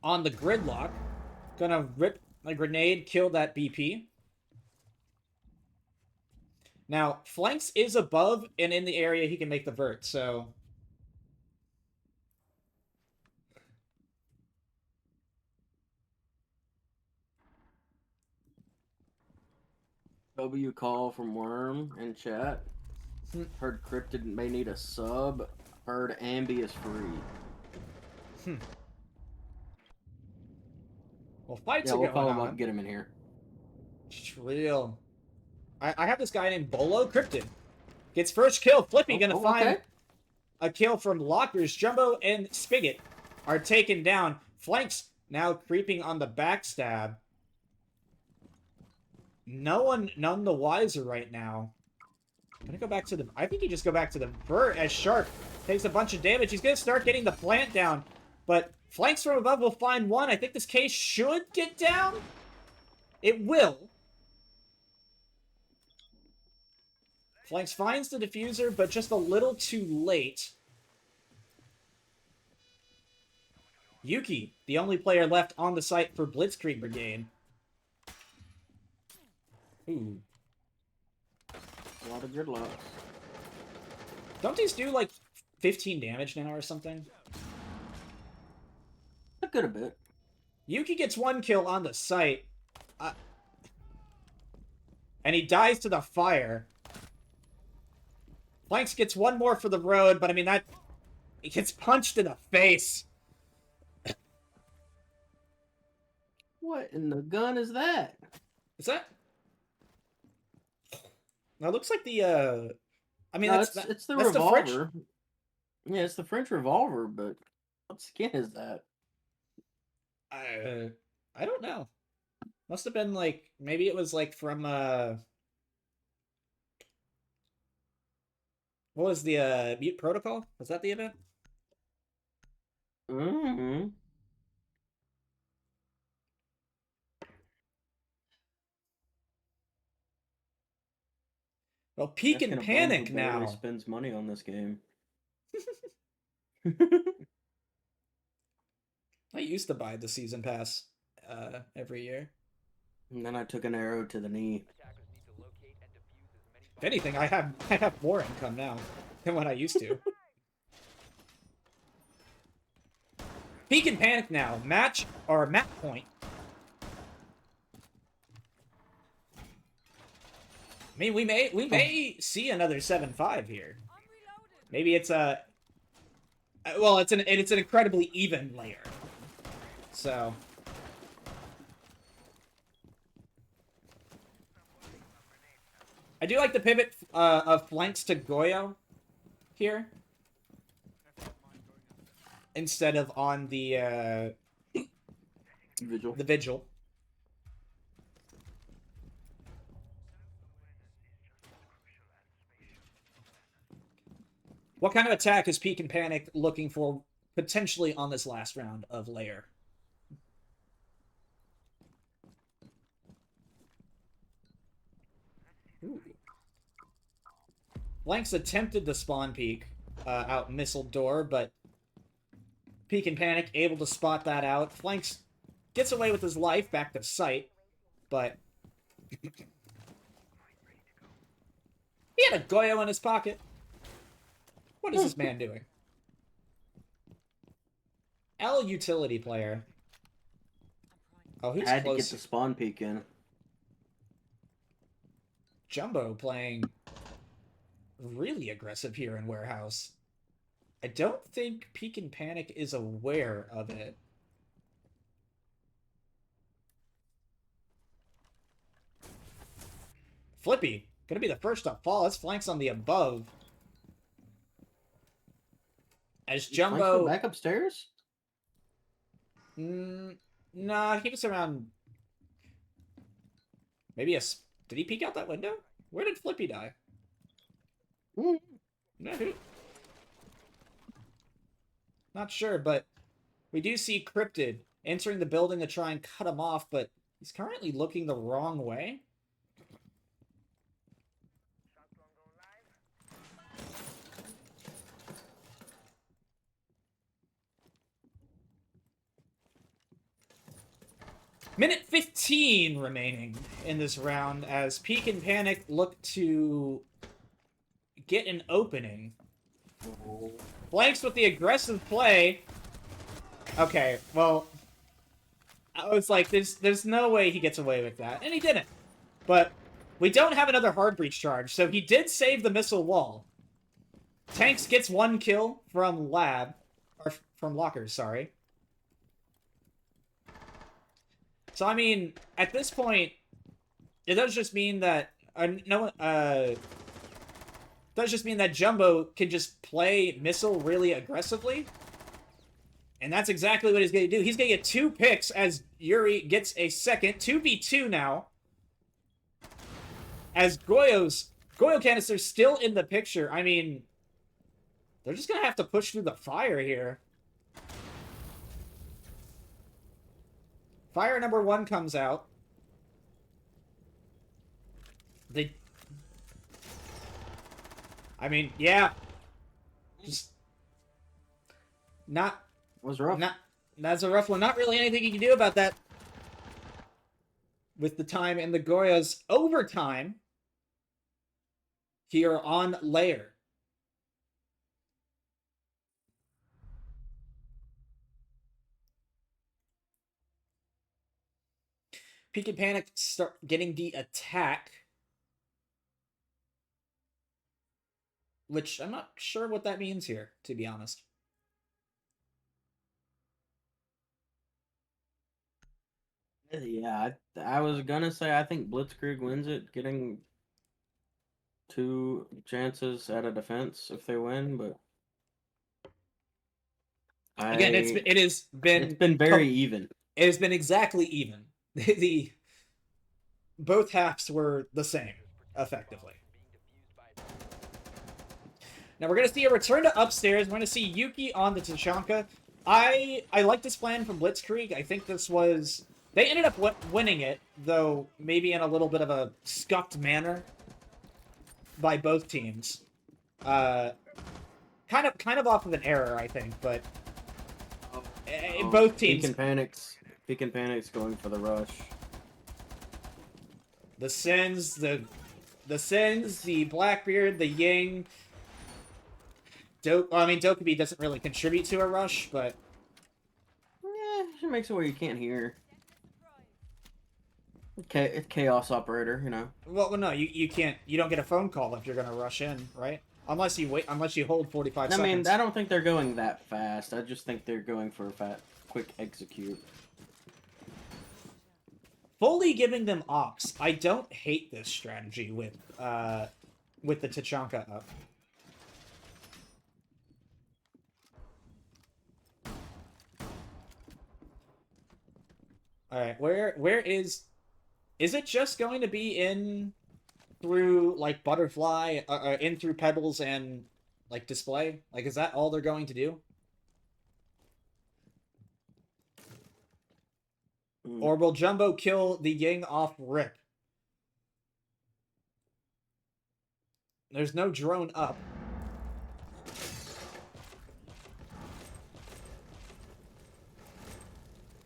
on the gridlock. Gonna rip a grenade, kill that BP. Now, Flanks is above and in the area he can make the vert, so... W call from Worm in chat. Heard Cryptid may need a sub. Heard Ambi is free. Well, fights Yeah, are we'll going call him on. up and get him in here. It's real. I have this guy named Bolo Cryptid. Gets first kill. Flippy gonna find a kill from Lockers. Jumbo and Spigot are taken down. Flanks now creeping on the backstab. None the wiser right now. I'm gonna go back to the... I think you just go back to the vert as Shark takes a bunch of damage. He's gonna start getting the plant down. But Flanks from above will find one. I think this case should get down. It will. Flanks finds the diffuser, but just a little too late. Yuki, the only player left on the site for Blitzkrieg Brigade. Ooh. A lot of gridlocks. Don't these do, like, 15 damage now or something? A good a bit. Yuki gets one kill on the site. And he dies to the fire. Flanks gets one more for the road, but I mean, that... He gets punched in the face. What in the gun is that? Is that... That looks like the, I mean, No, it's the that's revolver. Yeah, it's the French revolver, but what skin is that? I don't know. Must have been, like, maybe it was, like, from, what was the, Mute Protocol? Was that the event? Mm-hmm. Well, Peek and Panic now. Spends money on this game. I used to buy the season pass every year. And then I took an arrow to the knee. If anything, I have more income now than what I used to. Peek and Panic now. Match point. I mean, we may see another 7-5 here. Maybe it's a... Well, it's an incredibly even layer. So... I do like the pivot of Flanks to Goyo here. Instead of on the... Vigil. The Vigil. What kind of attack is Peek and Panic looking for potentially on this last round of layer? Ooh. Flanks attempted the spawn peek out missile door, but Peek and Panic able to spot that out. Flanks gets away with his life back to sight, but he had a Goyo in his pocket. What is this man doing? L utility player. Oh, who's Had close? to get the spawn peek in. Jumbo playing really aggressive here in warehouse. I don't think Peek and Panic is aware of it. Flippy, gonna be the first to fall. His flanks on the above. As Jumbo back upstairs? Nah, he was around. Maybe did he peek out that window? Where did Flippy die? Mm. No, not sure, but we do see Cryptid entering the building to try and cut him off, but he's currently looking the wrong way. Minute 15 remaining in this round as Peek and Panic look to get an opening. Blanks with the aggressive play. Okay, well, I was like, there's no way he gets away with that, and he didn't. But we don't have another hard breach charge, so he did save the missile wall. Tanks gets 1 kill from lockers, sorry. So I mean, at this point, it does just mean that does just mean that Jumbo can just play missile really aggressively. And that's exactly what he's going to do. He's going to get 2 picks as Yuri gets a second. 2v2 now. As Goyo canister's still in the picture. I mean, they're just going to have to push through the fire here. Fire number 1 comes out. I mean, yeah. Just not... Was rough. That's a rough one. Not really anything you can do about that. With the time and the Goya's overtime here on Lair. Peek and Panic start getting the attack. Which I'm not sure what that means here, to be honest. Yeah, I was gonna say I think Blitzkrieg wins it, getting 2 chances at a defense if they win, but again, it's been very even. It has been exactly even. Both halves were the same, effectively. Now we're gonna see a return to upstairs. We're gonna see Yuki on the Tachanka. I like this plan from Blitzkrieg. I think this was... They ended up winning it, though maybe in a little bit of a scuffed manner by both teams. Kind of off of an error, I think, but both teams. Peek and Panic's going for the rush. The Sins, the Blackbeard, the Ying. Dokubi doesn't really contribute to a rush, but yeah, it makes it where you can't hear. Okay, it's chaos operator, you know. Well, no, you can't. You don't get a phone call if you're gonna rush in, right? Unless you hold 45 seconds. I mean, I don't think they're going that fast. I just think they're going for a quick execute. Fully giving them ops. I don't hate this strategy with the Tachanka up. All right, where is it just going to be in through like Butterfly, in through Pebbles and like Display? Like, is that all they're going to do? Or will Jumbo kill the Ying off rip? There's no drone up.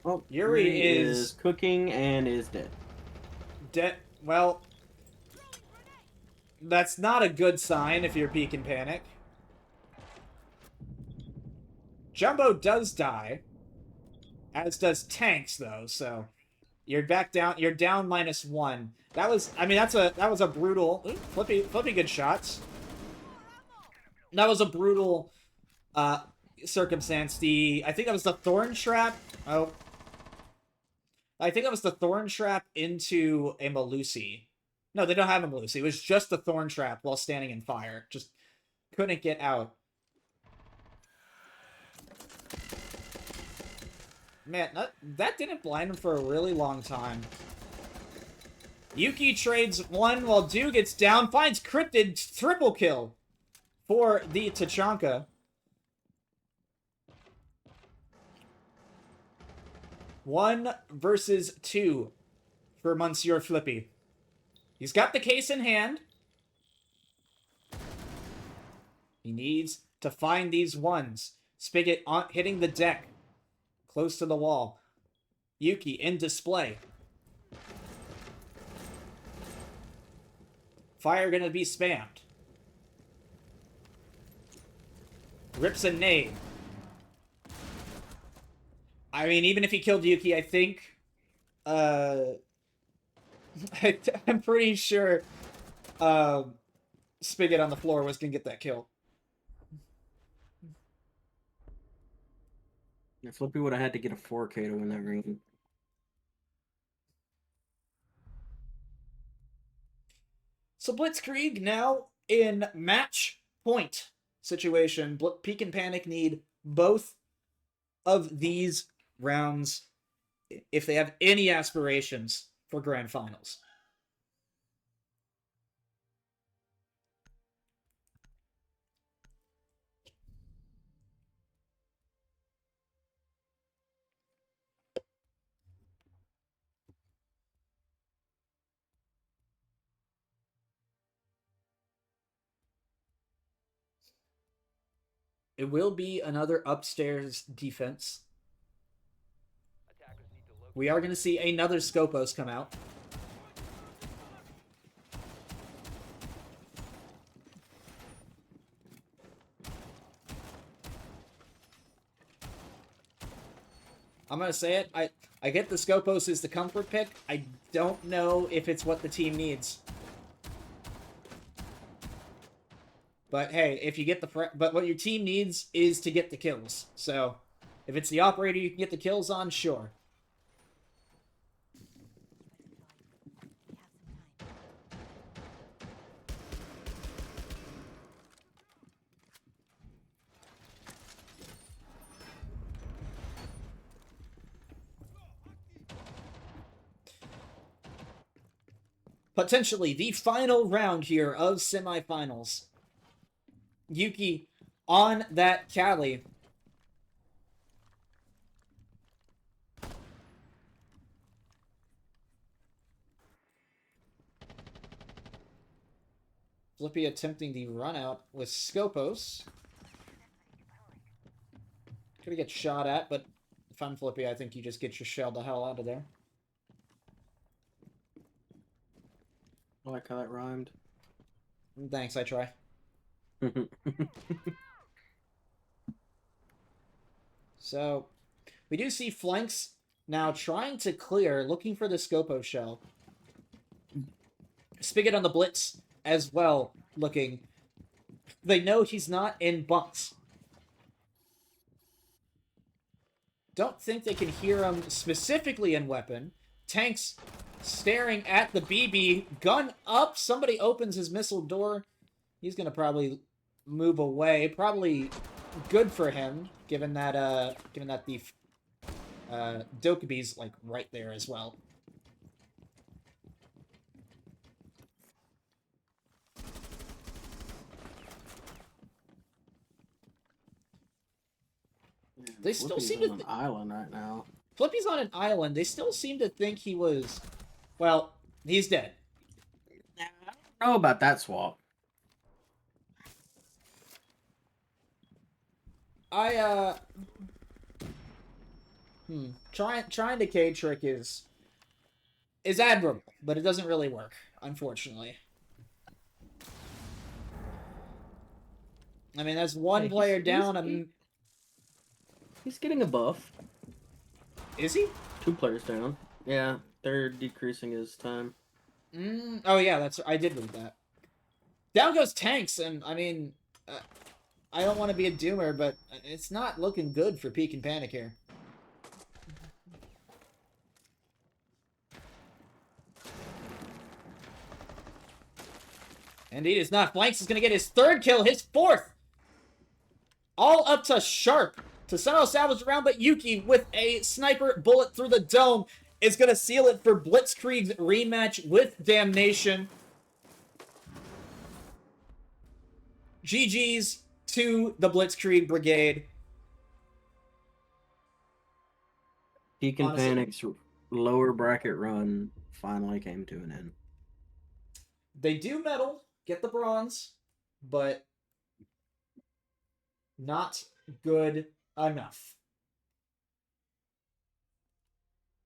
Oh, Yuri is cooking and is dead. Well, that's not a good sign if you're Peek and Panic. Jumbo does die, as does Tanks though. So you're back down. You're down -1. That was. I mean, that was a brutal. Ooh, flippy good shots. That was a brutal circumstance. I think that was the thorn trap. Oh, I think that was the thorn trap into a Malusi. No, they don't have a Malusi. It was just the thorn trap while standing in fire. Just couldn't get out. Man, that didn't blind him for a really long time. Yuki trades one while Du gets down, finds Cryptid, triple kill for the Tachanka. 1 versus 2 for Monsieur Flippy. He's got the case in hand. He needs to find these ones. Spigot hitting the deck. Close to the wall. Yuki in display. Fire gonna be spammed. Rips a nade. I mean, even if he killed Yuki, I think... I'm pretty sure Spigot on the floor was gonna get that kill. Yeah, Flippy would have had to get a 4K to win that ring. So Blitzkrieg now in match point situation. Peak and Panic need both of these rounds if they have any aspirations for grand finals. It will be another upstairs defense. We are going to see another Scopos come out. I'm going to say it. I get the Scopos is the comfort pick. I don't know if it's what the team needs. But hey, if you get but what your team needs is to get the kills. So, if it's the operator you can get the kills on, sure. Potentially the final round here of semifinals. Yuki on that Cali. Flippy attempting the run out with Scopos. Gonna get shot at, but if I'm Flippy, I think you just get your shell the hell out of there. I like how that rhymed. Thanks, I try. So, we do see flanks now trying to clear, looking for the Scopo shell. Spigot on the Blitz as well, looking. They know he's not in bunks. Don't think they can hear him specifically in weapon. Tanks staring at the BB. Gun up. Somebody opens his missile door. He's going to probably move away. Probably good for him, given that the Dokubi's like right there as well. They still seem to on an island right now. Flippy's on an island. They still seem to think he was. Well, he's dead. I don't know about that swap. Trying to K trick is admirable, but it doesn't really work, unfortunately. I mean, that's one player down. He's getting a buff. Is he? 2 players down. Yeah, they're decreasing his time. Oh yeah, I did read that. Down goes tanks, and I mean, I don't want to be a doomer, but it's not looking good for Peak and Panic here. Indeed, it's not. Blanks is going to get his 3rd kill, his 4th. All up to Sharp to somehow salvage around, but Yuki with a sniper bullet through the dome is going to seal it for Blitzkrieg's rematch with Damnation. GG's to the Blitzkrieg Brigade. Peak and Panic's lower bracket run finally came to an end. They do medal, get the bronze, but not good enough.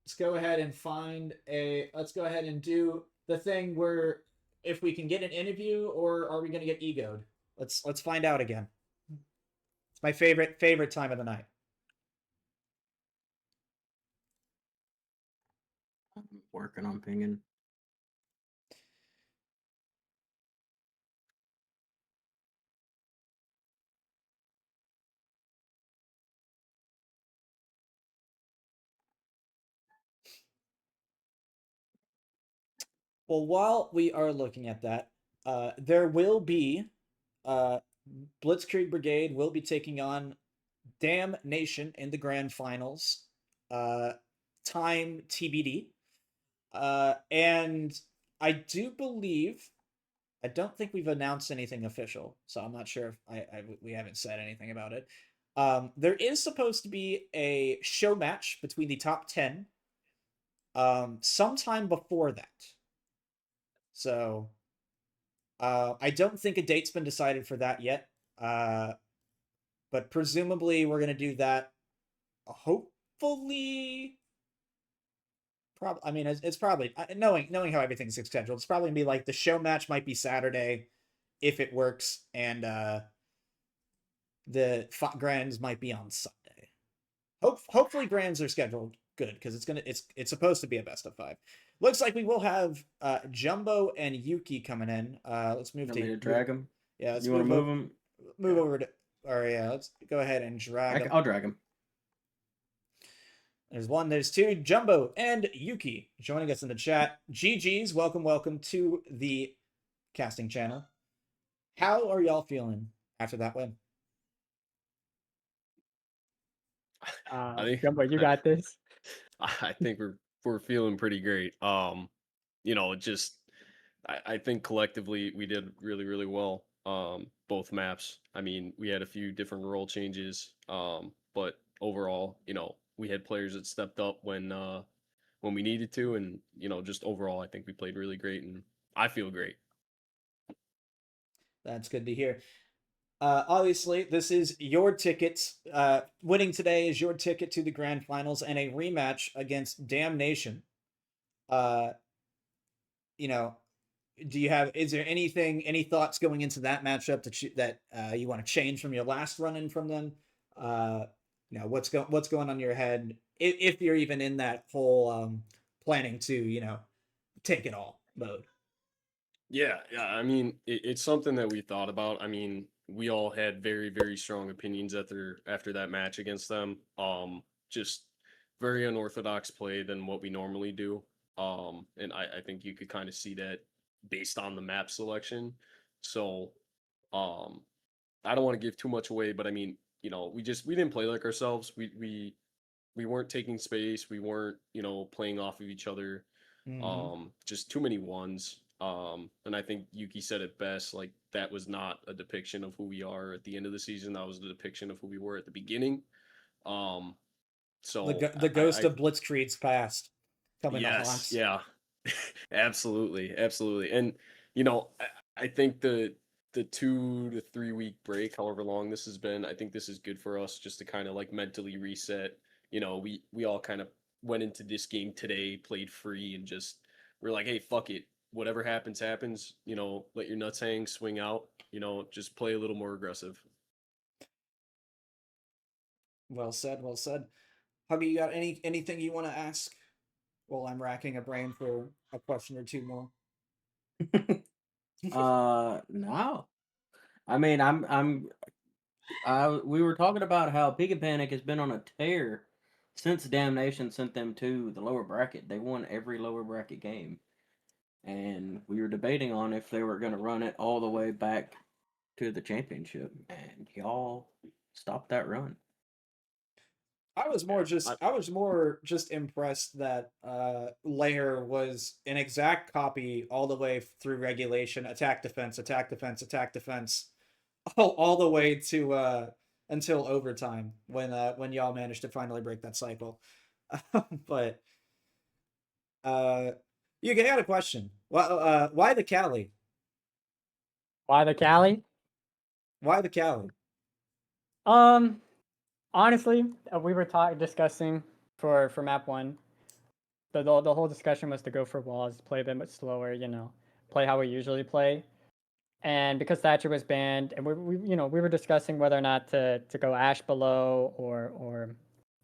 Let's go ahead and let's go ahead and do the thing where if we can get an interview or are we going to get egoed? Let's find out again. It's my favorite time of the night. I'm working on pinging. Well, while we are looking at that, there will be Blitzkrieg Brigade will be taking on Damnation in the grand finals. Time TBD. And I do believe, I don't think we've announced anything official, so I'm not sure if we haven't said anything about it. There is supposed to be a show match between the top 10 sometime before that. So I don't think a date's been decided for that yet. But presumably we're going to do that hopefully. I mean, it's probably knowing how everything's scheduled. It's probably gonna be like the show match might be Saturday, if it works, and the grands might be on Sunday. Hopefully grands are scheduled good because it's supposed to be a best of 5. Looks like we will have Jumbo and Yuki coming in. Let's move to drag him. Yeah, let's you want to move him. Move over to. Or yeah, let's go ahead and drag him. I'll drag him. There's 2, Jumbo and Yuki joining us in the chat. GG's, welcome to the casting channel. How are y'all feeling after that win? Jumbo, you got this. I think we're feeling pretty great. Just I think collectively we did really well. Both maps. I mean, we had a few different role changes, but overall, we had players that stepped up when we needed to, and just overall, I think we played really great, and I feel great. That's good to hear. Obviously, this is your ticket. Winning today is your ticket to the grand finals and a rematch against Damnation. Is there any thoughts going into that matchup that you want to change from your last run-in from them? What's going on in your head if you're even in that whole planning to take it all mode? Yeah. I mean, it's something that we thought about. I mean, we all had very strong opinions after that match against them. Just very unorthodox play than what we normally do. And I think you could kind of see that based on the map selection. So, I don't want to give too much away, but I mean, we didn't play like ourselves. We weren't taking space. We weren't, playing off of each other. Mm-hmm. Just too many ones. And I think Yuki said it best, like that was not a depiction of who we are at the end of the season. That was the depiction of who we were at the beginning. So the ghost of Blitzkrieg's past coming to haunt. Yeah. Absolutely. And I think the 2 to 3 week break, however long this has been, I think this is good for us just to kind of like mentally reset. We all kind of went into this game today, played free, and just we're like, hey, fuck it. Whatever happens. Let your nuts hang, swing out, just play a little more aggressive. Well said. Well said. Huggy, you got anything you want to ask? Well, I'm racking a brain for a question or two more. No. I mean, we were talking about how Pig and Panic has been on a tear since Damnation sent them to the lower bracket. They won every lower bracket game. And we were debating on if they were going to run it all the way back to the championship. And y'all stopped that run. I was more just impressed that Lair was an exact copy all the way through regulation, attack defense, attack defense, attack defense, all the way to until overtime when y'all managed to finally break that cycle. But you got a question. Why the Cali? Why the Cali? Why the Cali? Honestly, we were discussing for map 1. The whole discussion was to go for walls, play a bit slower, play how we usually play. And because Thatcher was banned, and we were discussing whether or not to go Ash below or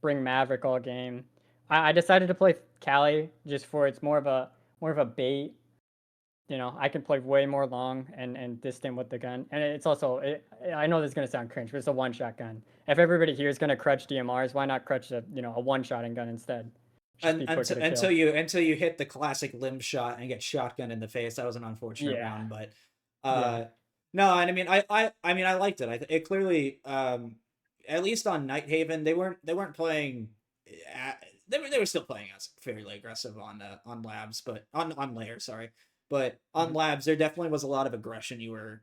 bring Maverick all game. I decided to play Cali just for it's more of a bait. I can play way more long and distant with the gun, and it's also I know this is gonna sound cringe, but it's a one-shot gun. If everybody here is gonna crutch DMRs, why not crutch a one-shotting gun instead? Until you hit the classic limb shot and get shotgun in the face. That was an unfortunate round, but no, I mean I liked it. It clearly at least on Night Haven they weren't playing. They were still playing us fairly aggressive on labs, but on layer, sorry. But on labs, there definitely was a lot of aggression. You were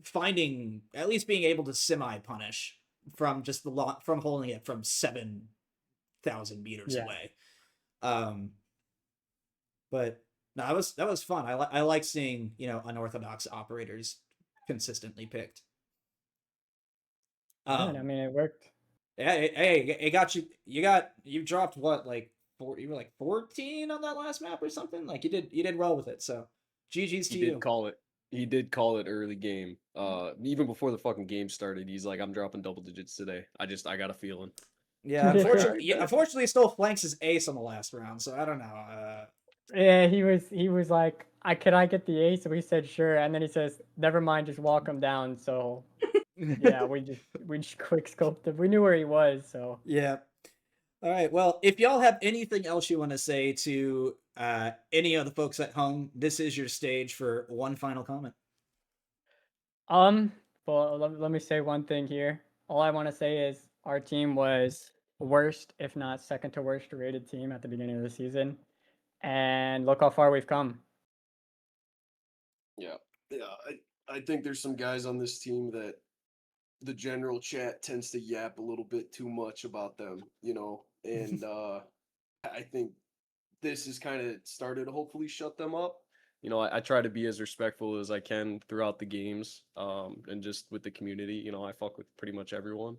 finding, at least being able to semi-punish from just from holding it from 7,000 meters away. But no, that was fun. I like seeing unorthodox operators consistently picked. I mean, it worked. Yeah, it got you. You dropped what, like you were like 14 on that last map or something. Like you did well with it. So GG's to you. He did call it early game. Even before the fucking game started, he's like, "I'm dropping double digits today. I got a feeling." Yeah, unfortunately, he still flanks his ace on the last round. So I don't know. Yeah, he was like, "Could I get the ace?" So we said sure, and then he says, "Never mind, just walk him down." So yeah, we just quick scoped him. We knew where he was, so yeah. All right. Well, if y'all have anything else you want to say to any of the folks at home, this is your stage for one final comment. Well, let me say one thing here. All I want to say is our team was worst, if not second to worst rated team at the beginning of the season, and look how far we've come. Yeah. I think there's some guys on this team that the general chat tends to yap a little bit too much about them, and I think this has kind of started to hopefully shut them up. I try to be as respectful as I can throughout the games, and just with the community. I fuck with pretty much everyone,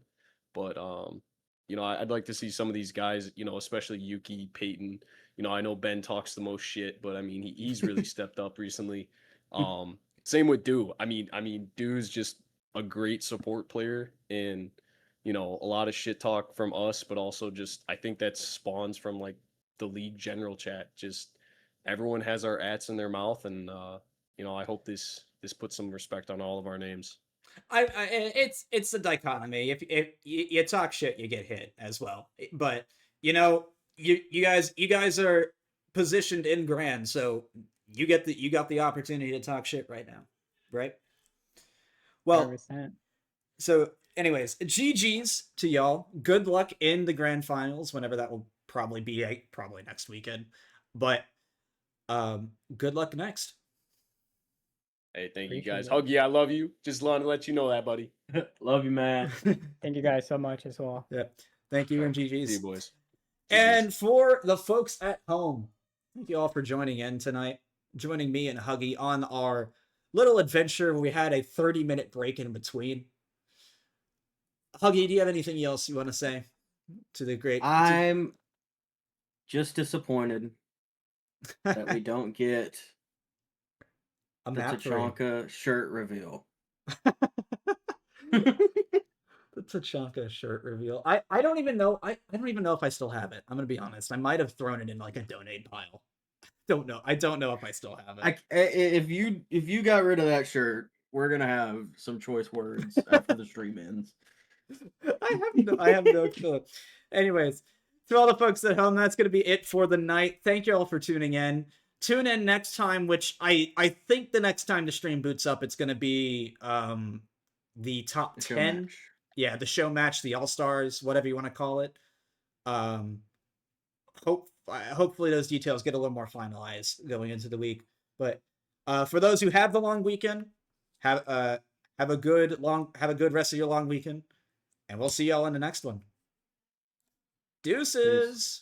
but I'd like to see some of these guys, especially Yuki, Peyton. I know Ben talks the most shit, but I mean he's really stepped up recently. Same with Do. I mean Do's just a great support player, and a lot of shit talk from us, but also just I think that spawns from like the league general chat. Just everyone has our ats in their mouth, and I hope this puts some respect on all of our names. It's the dichotomy. If you talk shit, you get hit as well. But you guys are positioned in Grand, so you got the opportunity to talk shit right now, right? Well, 100%. So anyways, GG's to y'all. Good luck in the grand finals, whenever that will probably be, probably next weekend. But good luck next. Hey, thank you guys. Huggy, I love you. Just wanted to let you know that, buddy. Love you, man. Thank you guys so much as well. Yeah. Thank you, and GG's. See you, boys. And for the folks at home, thank you all for joining in tonight, joining me and Huggy on our little adventure. We had a 30-minute break in between. Huggy, do you have anything else you want to say to the great? I'm just disappointed that we don't get the Tachanka shirt reveal. The Tachanka shirt reveal. I don't even know. I don't even know if I still have it. I'm gonna be honest. I might have thrown it in like a donate pile. Don't know. I don't know if I still have it. If you got rid of that shirt, we're gonna have some choice words after the stream ends. I have no clue. Anyways, to all the folks at home, that's gonna be it for the night. Thank you all for tuning in. Tune in next time, which I think the next time the stream boots up, it's gonna be the top 10. Yeah, the show match, the All-Stars, whatever you want to call it. Hopefully those details get a little more finalized going into the week. But for those who have the long weekend, have a good rest of your long weekend, and we'll see y'all in the next one. Deuces. Peace.